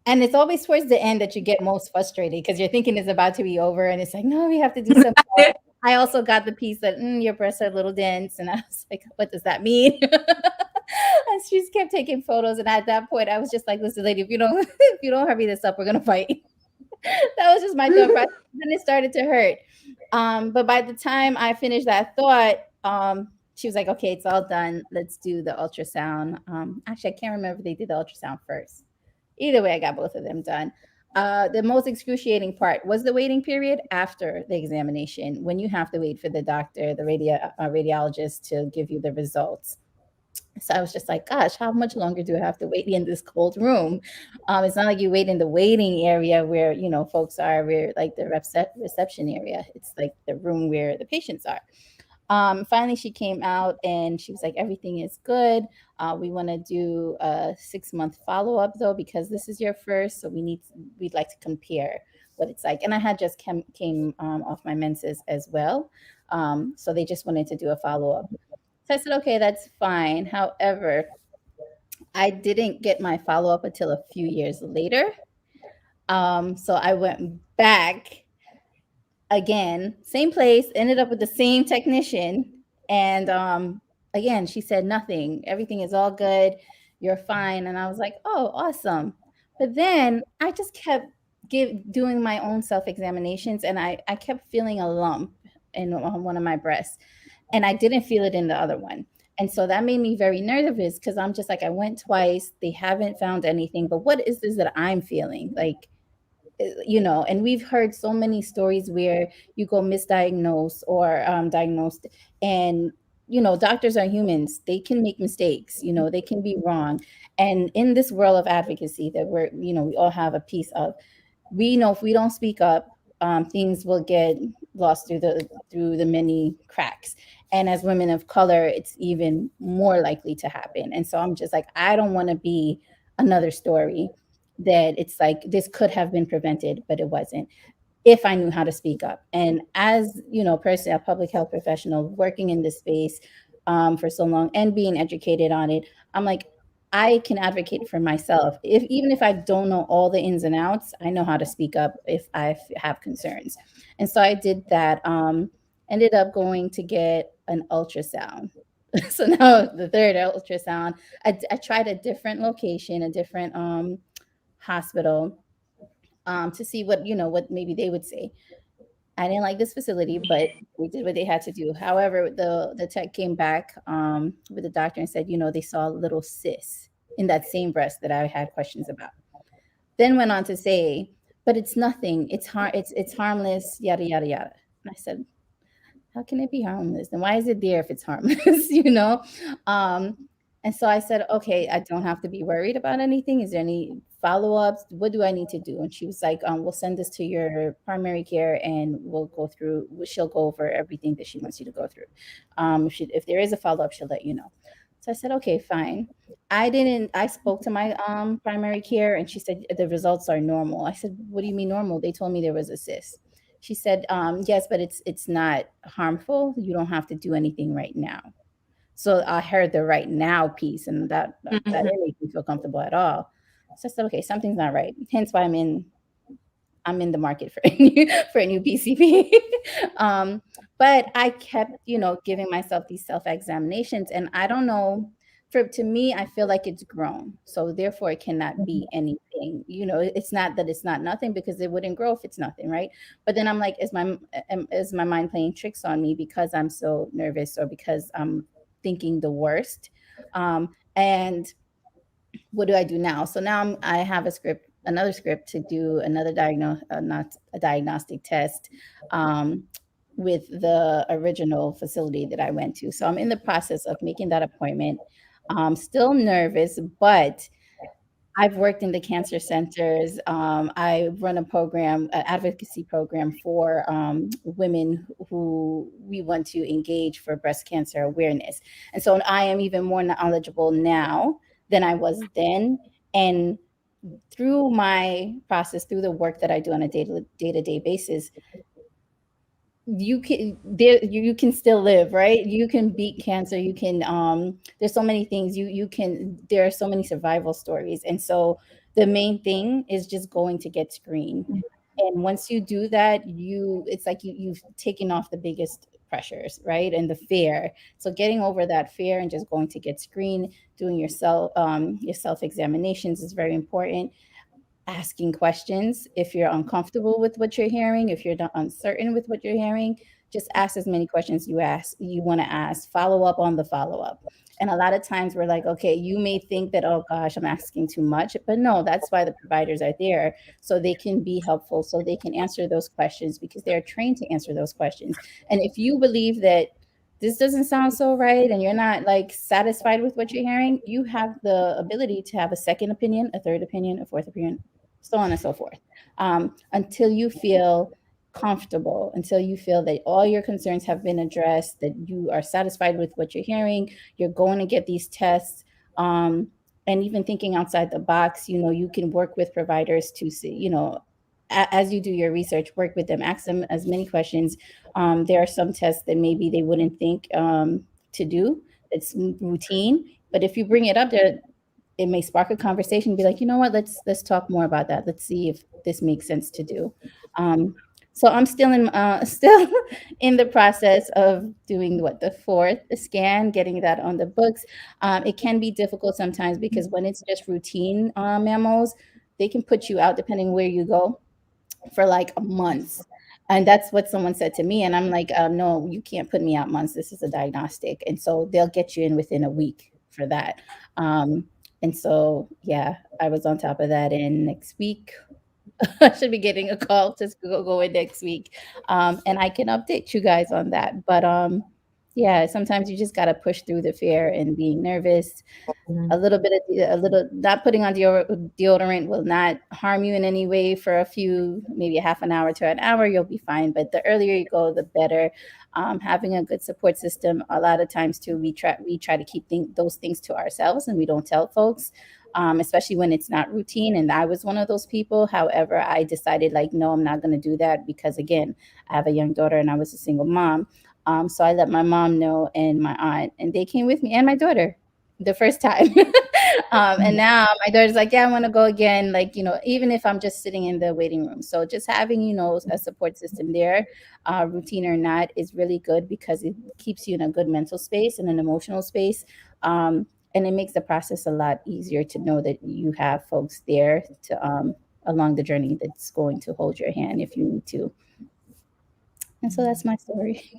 Speaker 4: And it's always towards the end that you get most frustrated because you're thinking it's about to be over, and it's like, no, we have to do some more. I also got the piece that your breasts are a little dense, and I was like, "What does that mean?" And she just kept taking photos, and at that point, I was just like, "Listen, lady, if you don't if you don't hurry this up, we're gonna fight." That was just my thought process. Then it started to hurt. But by the time I finished that thought, she was like, "Okay, it's all done. Let's do the ultrasound." Actually, I can't remember if they did the ultrasound first. Either way, I got both of them done. The most excruciating part was the waiting period after the examination, when you have to wait for the doctor, the radiologist, to give you the results. So I was just like, gosh, how much longer do I have to wait in this cold room? It's not like you wait in the waiting area where, folks are, where like the reception area. It's like the room where the patients are. Finally, she came out and she was like, everything is good. We want to do a 6-month follow up though, because this is your first. So we'd like to compare what it's like. And I had just came off my menses as well. So they just wanted to do a follow up. So I said, okay, that's fine. However, I didn't get my follow up until a few years later. So I went back again, same place, ended up with the same technician. And again, she said, nothing, everything is all good. You're fine. And I was like, oh, awesome. But then I just kept doing my own self examinations, and I kept feeling a lump in one of my breasts, and I didn't feel it in the other one. And so that made me very nervous because I'm just like, I went twice, they haven't found anything, but what is this that I'm feeling? Like, and we've heard so many stories where you go misdiagnosed or diagnosed, and doctors are humans, they can make mistakes, they can be wrong. And in this world of advocacy that we all have a piece of, we know if we don't speak up, things will get lost through the many cracks. And as women of color, it's even more likely to happen. And so I'm just like, I don't want to be another story that it's like this could have been prevented, but it wasn't, if I knew how to speak up. And as personally, a public health professional working in this space for so long and being educated on it, I'm like, I can advocate for myself. Even if I don't know all the ins and outs, I know how to speak up if I have concerns. And so I did that. Ended up going to get an ultrasound. So now the third ultrasound, I tried a different location, a different hospital, to see what maybe they would say. I didn't like this facility, but we did what they had to do. However, the tech came back with the doctor and said, they saw a little cyst in that same breast that I had questions about. Then went on to say, but it's nothing. It's harmless. Yada yada yada. And I said, how can it be harmless? And why is it there if it's harmless? Um, and so I said, okay, I don't have to be worried about anything. Is there any follow-ups? What do I need to do? And she was like, we'll send this to your primary care and she'll go over everything that she wants you to go through. If there is a follow-up, she'll let you know. So I said, okay, fine. I spoke to my primary care, and she said the results are normal. I said, what do you mean normal? They told me there was a cyst. She said, yes, but it's not harmful. You don't have to do anything right now. So I heard the right now piece, and that didn't make me feel comfortable at all. So I said, okay, something's not right. Hence why I'm in the market for a new PCP. But I kept, giving myself these self-examinations, and I don't know. To me, I feel like it's grown, so therefore it cannot be anything. It's not that it's not nothing, because it wouldn't grow if it's nothing, right? But then I'm like, is my mind playing tricks on me because I'm so nervous, or because I'm thinking the worst? And what do I do now? So now I have another script to do another not a diagnostic test, with the original facility that I went to. So I'm in the process of making that appointment. I'm still nervous, but I've worked in the cancer centers. I run an advocacy program for women who we want to engage for breast cancer awareness. And so I am even more knowledgeable now than I was then. And through my process, through the work that I do on a day-to-day basis, you can still live, right? You can beat cancer. You can there's so many things there are so many survival stories. And so the main thing is just going to get screened. And once you do that, it's like you've taken off the biggest pressures, right? And the fear. So getting over that fear and just going to get screened, doing your self examinations is very important. Asking questions if you're uncomfortable with what you're hearing, if you're not uncertain with what you're hearing, just ask as many questions you want to ask. Follow up on the follow up. And a lot of times we're like, okay, you may think that, oh gosh, I'm asking too much, but no, that's why the providers are there, so they can be helpful, so they can answer those questions because they're trained to answer those questions. And if you believe that this doesn't sound so right and you're not like satisfied with what you're hearing, you have the ability to have a second opinion, a third opinion, a fourth opinion, so on and so forth, until you feel comfortable, until you feel that all your concerns have been addressed, that you are satisfied with what you're hearing. You're going to get these tests. And even thinking outside the box, you can work with providers to see, as you do your research, work with them, ask them as many questions. There are some tests that maybe they wouldn't think to do. It's routine, but if you bring it up there, it may spark a conversation. Be like, you know what? Let's talk more about that. Let's see if this makes sense to do. Um, so I'm still still in the process of doing the fourth scan, getting that on the books. It can be difficult sometimes because when it's just routine mammos, they can put you out depending where you go for like months. And that's what someone said to me. And I'm like, no, you can't put me out months. This is a diagnostic. And so they'll get you in within a week for that. And so, yeah, I was on top of that. And next week, I should be getting a call to go in next week. And I can update you guys on that. But yeah, sometimes you just got to push through the fear and being nervous. Not putting on deodorant will not harm you in any way for maybe a half an hour to an hour. You'll be fine. But the earlier you go, the better. Having a good support system. A lot of times too, we try to keep those things to ourselves and we don't tell folks. Especially when it's not routine. And I was one of those people. However, I decided like, no, I'm not going to do that because again, I have a young daughter and I was a single mom. So I let my mom know and my aunt, and they came with me and my daughter the first time. And now my daughter's like, yeah, I want to go again. Like, even if I'm just sitting in the waiting room. So just having, a support system there, routine or not, is really good because it keeps you in a good mental space and an emotional space. And it makes the process a lot easier to know that you have folks there to along the journey that's going to hold your hand if you need to. And so that's my story.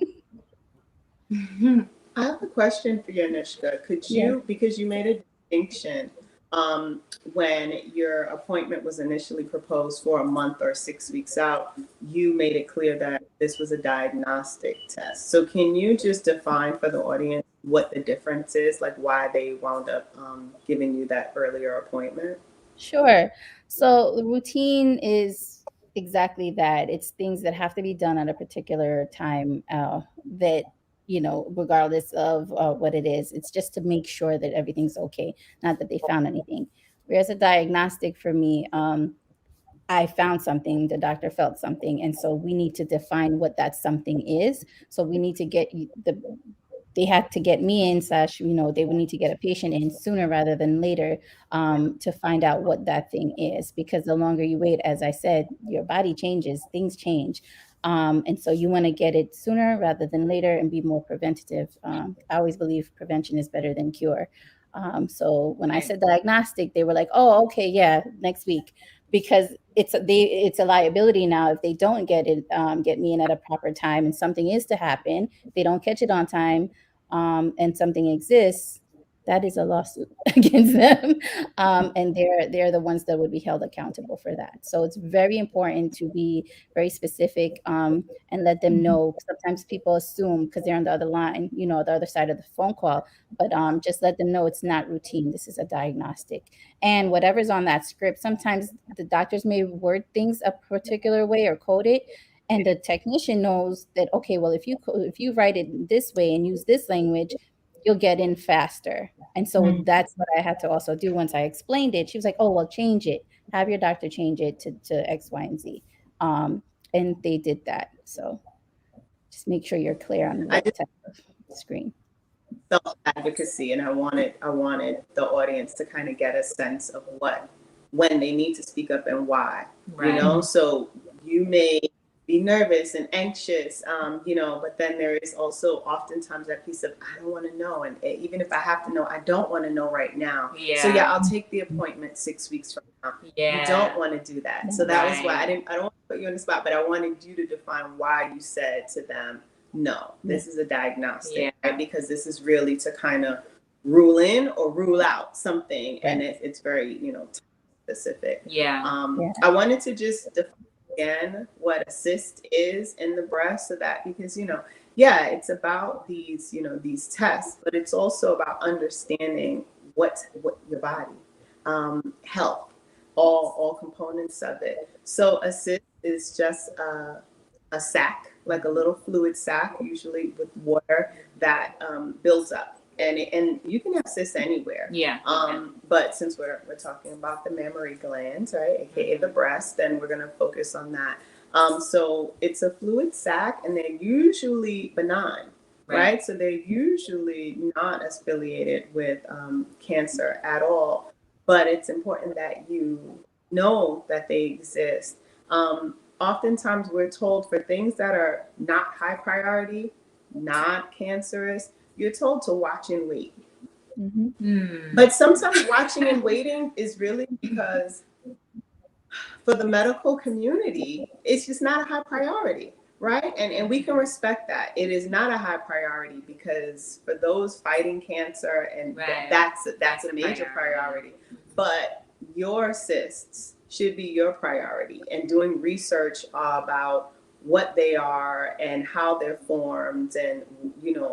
Speaker 3: I have a question for you, Anushka. Could
Speaker 4: Yeah.
Speaker 3: you, because you made a distinction when your appointment was initially proposed for a month or 6 weeks out, you made it clear that this was a diagnostic test. So can you just define for the audience what the difference is, like why they wound up giving you that earlier appointment?
Speaker 4: Sure. So the routine is exactly that. It's things that have to be done at a particular time that, regardless of what it is, it's just to make sure that everything's okay, not that they found anything. Whereas a diagnostic for me, I found something, the doctor felt something. And so we need to define what that something is. So we need to they had to get me in, they would need to get a patient in sooner rather than later to find out what that thing is. Because the longer you wait, as I said, your body changes, things change. And so you want to get it sooner rather than later and be more preventative. I always believe prevention is better than cure. So when I said diagnostic, they were like, oh, okay, yeah, next week. Because it's a liability now if they don't get me in at a proper time and something is to happen, if they don't catch it on time, and something exists, that is a lawsuit against them, and they're the ones that would be held accountable for that. So it's very important to be very specific and let them know. Sometimes people assume because they're on the other line, the other side of the phone call, but just let them know it's not routine. This is a diagnostic, and whatever's on that script. Sometimes the doctors may word things a particular way or code it, and the technician knows that, okay, well, if you write it this way and use this language, you'll get in faster. And so that's what I had to also do. Once I explained it, she was like, oh, well, change it, have your doctor change it to X, Y, and Z. And they did that. So just make sure you're clear on what type of screen.
Speaker 3: Self-advocacy, and I wanted the audience to kind of get a sense of when they need to speak up and why.
Speaker 1: Right.
Speaker 3: So you may be nervous and anxious, but then there is also oftentimes that piece of, I don't want to know. And even if I have to know, I don't want to know right now.
Speaker 1: Yeah.
Speaker 3: So yeah, I'll take the appointment 6 weeks from now.
Speaker 1: Yeah.
Speaker 3: You don't want to do that. So that was why I don't want to put you on the spot, but I wanted you to define why you said to them, no, this is a diagnostic, right? Because this is really to kind of rule in or rule out something. And it's very, specific. I wanted to just define again what a cyst is in the breast, so that, because it's about these these tests, but it's also about understanding what your body, health, all components of it. So a cyst is just a sac, like a little fluid sac, usually with water, that builds up. And you can have cysts anywhere. But since we're talking about the mammary glands, right, aka the breast, then we're going to focus on that. So it's a fluid sac, and they're usually benign, right? So they're usually not affiliated with cancer at all. But it's important that you know that they exist. Oftentimes we're told for things that are not high priority, not cancerous, you're told to watch and wait. But sometimes watching and waiting is really because for the medical community, it's just not a high priority, right? And we can respect that. It is not a high priority, because for those fighting cancer, and that's a major priority. But your cysts should be your priority, and doing research about what they are and how they're formed, and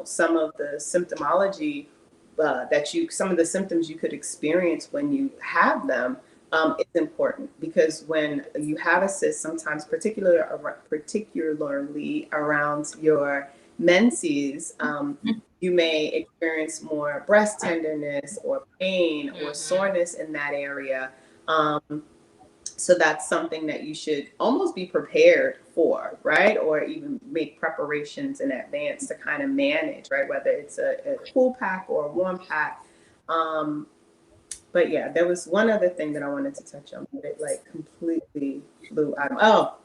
Speaker 3: some of the symptomology some of the symptoms you could experience when you have them. It's important, because when you have a cyst, sometimes particularly around your menses, you may experience more breast tenderness or pain or soreness in that area. So that's something that you should almost be prepared for, right? Or even make preparations in advance to kind of manage, right? Whether it's a cool pack or a warm pack. But yeah, there was one other thing that I wanted to touch on, but it like completely flew out.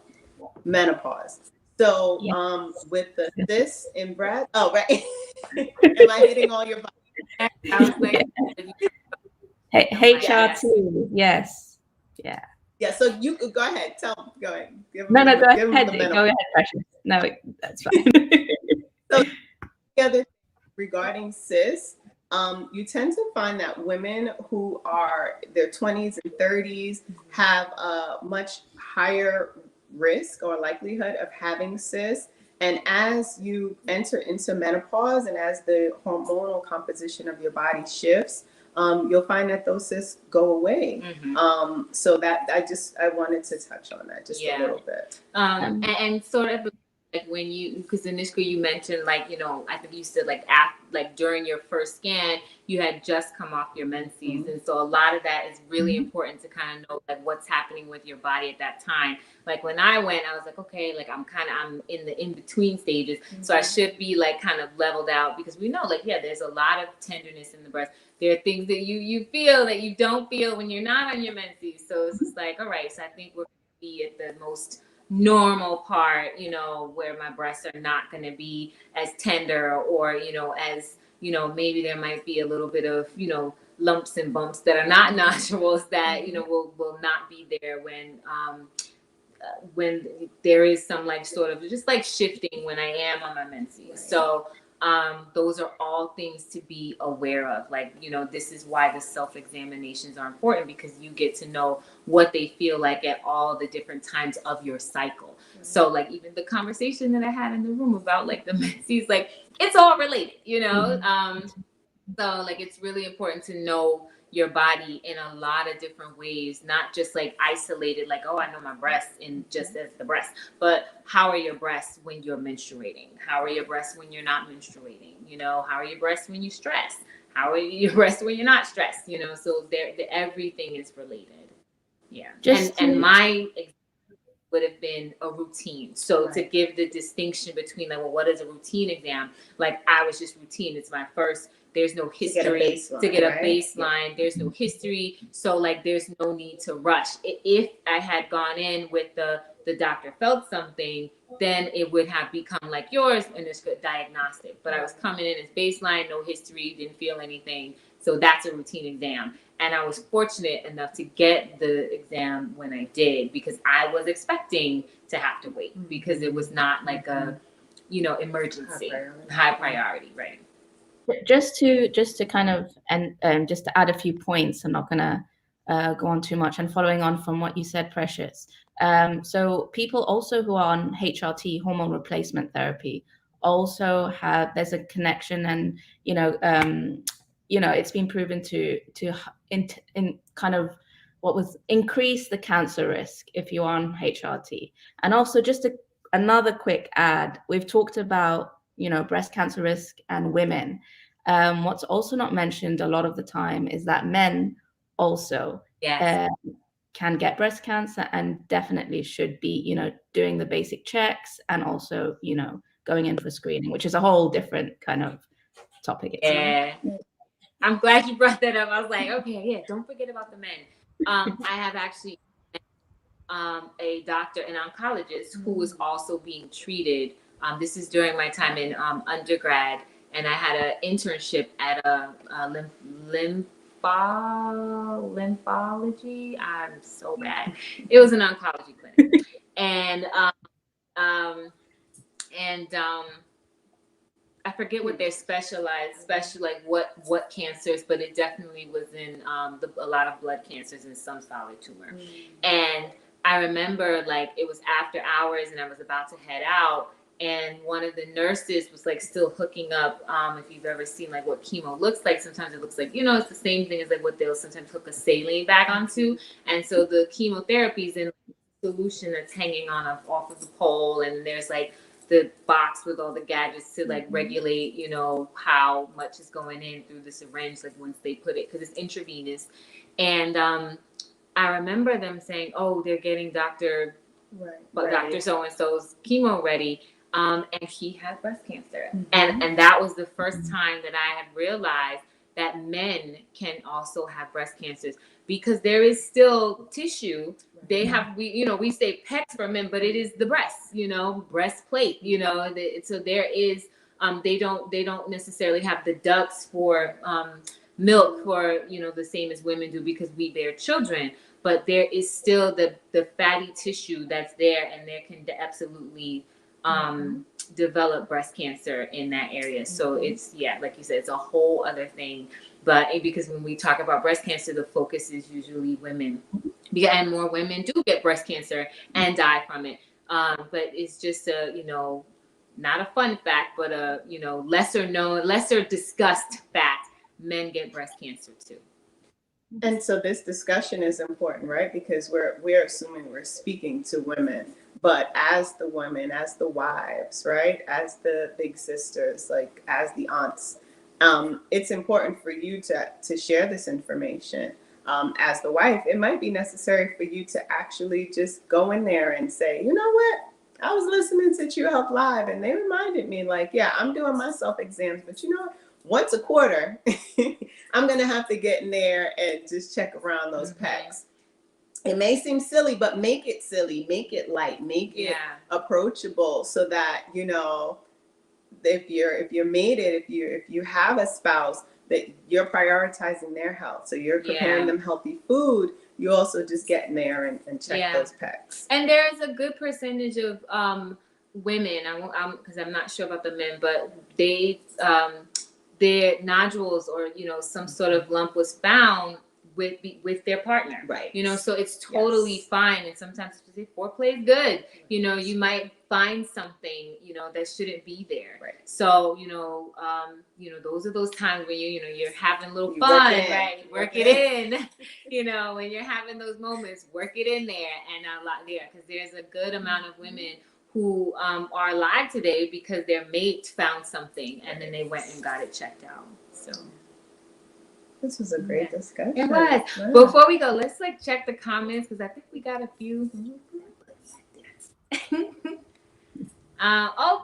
Speaker 3: menopause. So with the cysts in breast, right? Am I hitting all your
Speaker 1: I was like,
Speaker 2: HR2, yes.
Speaker 3: Yeah, so you could go ahead. Go ahead.
Speaker 2: Go ahead, Precious. No, that's fine.
Speaker 3: So the other thing regarding cysts, you tend to find that women who are their 20s and 30s have a much higher risk or likelihood of having cysts. And as you enter into menopause, and as the hormonal composition of your body shifts, you'll find that those cysts go away. So that I wanted to touch on that just a little bit.
Speaker 1: And sort of like when because initially you mentioned, like, I think you said like during your first scan, you had just come off your menses. And so a lot of that is really important to kind of know like what's happening with your body at that time. Like when I went, I was like, okay, like I'm in the in-between stages. So I should be like kind of leveled out, because we know like, there's a lot of tenderness in the breast. There are things that you feel that you don't feel when you're not on your menses. So it's just like, all right, so I think we're going to be at the most normal part, where my breasts are not going to be as tender, or, as, maybe there might be a little bit of, lumps and bumps that are not nodules that, will not be there when there is some like sort of just like shifting when I am on my menses. So those are all things to be aware of. Like, this is why the self-examinations are important, because you get to know what they feel like at all the different times of your cycle. So like even the conversation that I had in the room about like the menses, like it's all related, so like it's really important to know your body in a lot of different ways, not just like isolated, like, oh, I know my breasts in just as the breast, but how are your breasts when you're menstruating? How are your breasts when you're not menstruating? How are your breasts when you stress? How are your breasts when you're not stressed? So everything is related. Yeah. And my would have been a routine. So to give the distinction between like, well, what is a routine exam? Like I was just routine. It's my first. There's no history to get a baseline. Yeah. There's no history. So like there's no need to rush. If I had gone in with the the doctor felt something, then it would have become like yours and it's good diagnostic. But I was coming in as baseline, no history, didn't feel anything. So that's a routine exam. And I was fortunate enough to get the exam when I did, because I was expecting to have to wait, because it was not like a, emergency, high priority, right?
Speaker 2: Just to kind of, and just to add a few points, I'm not gonna go on too much, and following on from what you said, Precious. So people also who are on HRT, hormone replacement therapy, also have, there's a connection, and it's been proven to in kind of what was increase the cancer risk if you're on HRT. And also just another quick add, we've talked about breast cancer risk and women. What's also not mentioned a lot of the time is that men also can get breast cancer, and definitely should be, doing the basic checks, and also, going in for screening, which is a whole different kind of topic itself.
Speaker 1: Yeah. I'm glad you brought that up. I was like, okay, yeah, don't forget about the men. I have actually a doctor, an oncologist, who was also being treated. This is during my time in undergrad, and I had an internship at a lymphology. I'm so bad. It was an oncology clinic, and I forget what they're specialized, like what cancers, but it definitely was in a lot of blood cancers and some solid tumor. And I remember, like, it was after hours and I was about to head out, and one of the nurses was like still hooking up. If you've ever seen like what chemo looks like, sometimes it looks like, it's the same thing as like what they'll sometimes hook a saline bag onto. And so the chemotherapy is in solution that's hanging off of the pole, and there's like the box with all the gadgets to like regulate, how much is going in through the syringe, like once they put it, because it's intravenous. And I remember them saying, oh, they're getting Dr. So-and-so's chemo ready. And he had breast cancer. And that was the first time that I had realized that men can also have breast cancers, because there is still tissue. They have, we say pecs for men, but it is the breast, breastplate, so there is, they don't necessarily have the ducts for milk for, the same as women do, because we bear children, but there is still the fatty tissue that's there, and there can absolutely develop breast cancer in that area. So it's, like you said, it's a whole other thing. But because when we talk about breast cancer, the focus is usually women, and more women do get breast cancer and die from it. But it's just not a fun fact, but a lesser known, lesser discussed fact. Men get breast cancer too.
Speaker 3: And so this discussion is important, right? Because we're assuming we're speaking to women, but as the women, as the wives, right? As the big sisters, like as the aunts, it's important for you to share this information. As the wife, it might be necessary for you to actually just go in there and say, you know what? I was listening to True Health Live, and they reminded me, like, yeah, I'm doing my self exams, but once a quarter, I'm going to have to get in there and just check around those pecs. It may seem silly, but make it silly, make it light, make it approachable, so that, if you're mated, if you have a spouse, that you're prioritizing their health. So you're preparing them healthy food. You also just get in there and check those pecs.
Speaker 1: And there's a good percentage of women, because I'm not sure about the men, but they their nodules or some sort of lump was found with their partner, right? So it's totally fine. And sometimes foreplay is good. You might find something that shouldn't be there, right? So those are those times when you're having a little fun, right? Work it in. When you're having those moments, work it in there, and a lot there, because there's a good amount of women who are alive today because their mate found something and then they went and got it checked out. So
Speaker 3: this was a great discussion.
Speaker 1: It was. Yeah. Before we go, let's check the comments, because I think we got a few.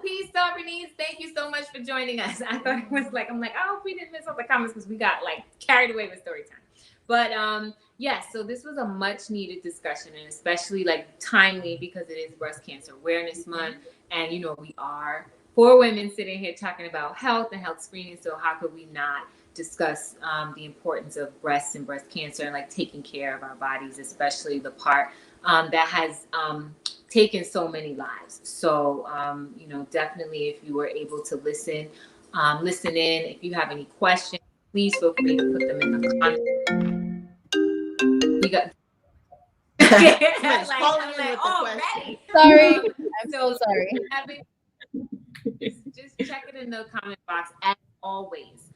Speaker 1: Peace, Bernice. Thank you so much for joining us. I thought it was I hope we didn't miss all the comments, because we got carried away with story time. But Yes, so this was a much needed discussion, and especially like timely because it is Breast Cancer Awareness Month. And we are 4 women sitting here talking about health and health screening. So how could we not discuss the importance of breasts and breast cancer and like taking care of our bodies, especially the part that has taken so many lives. So definitely, if you were able to listen in. If you have any questions, please feel free to put them in the comments. We got already.
Speaker 4: Sorry, I'm so sorry.
Speaker 1: Just check it in the comment box as always.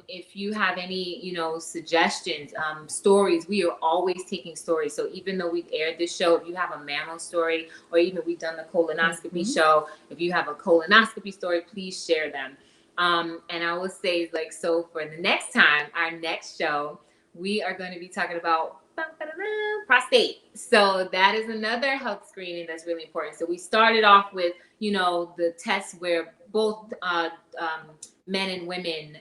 Speaker 1: If you have any, suggestions, stories, we are always taking stories. So even though we've aired this show, if you have a mammo story, or even we've done the colonoscopy show, if you have a colonoscopy story, please share them. And I will say, like, so for the next time, our next show, we are going to be talking about prostate. So that is another health screening that's really important. So we started off with, the tests where both men and women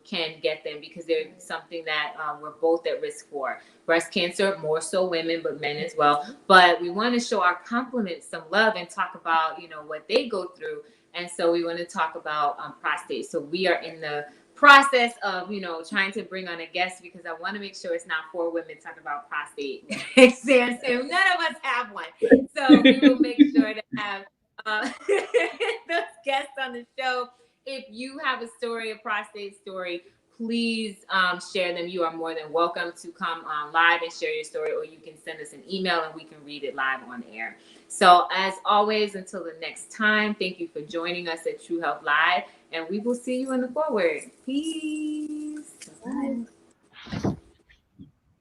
Speaker 1: can get them because they're something that we're both at risk for. Breast cancer, more so women, but men as well. But we want to show our compliments some love and talk about, what they go through. And so we want to talk about prostate. So we are in the process of, trying to bring on a guest because I want to make sure it's not 4 women talking about prostate exams. None of us have one. So we will make sure to have those guests on the show. If you have a story, a prostate story, please share them. You are more than welcome to come on live and share your story, or you can send us an email and we can read it live on air. So as always, until the next time, thank you for joining us at True Health Live, and we will see you in the forward. Peace.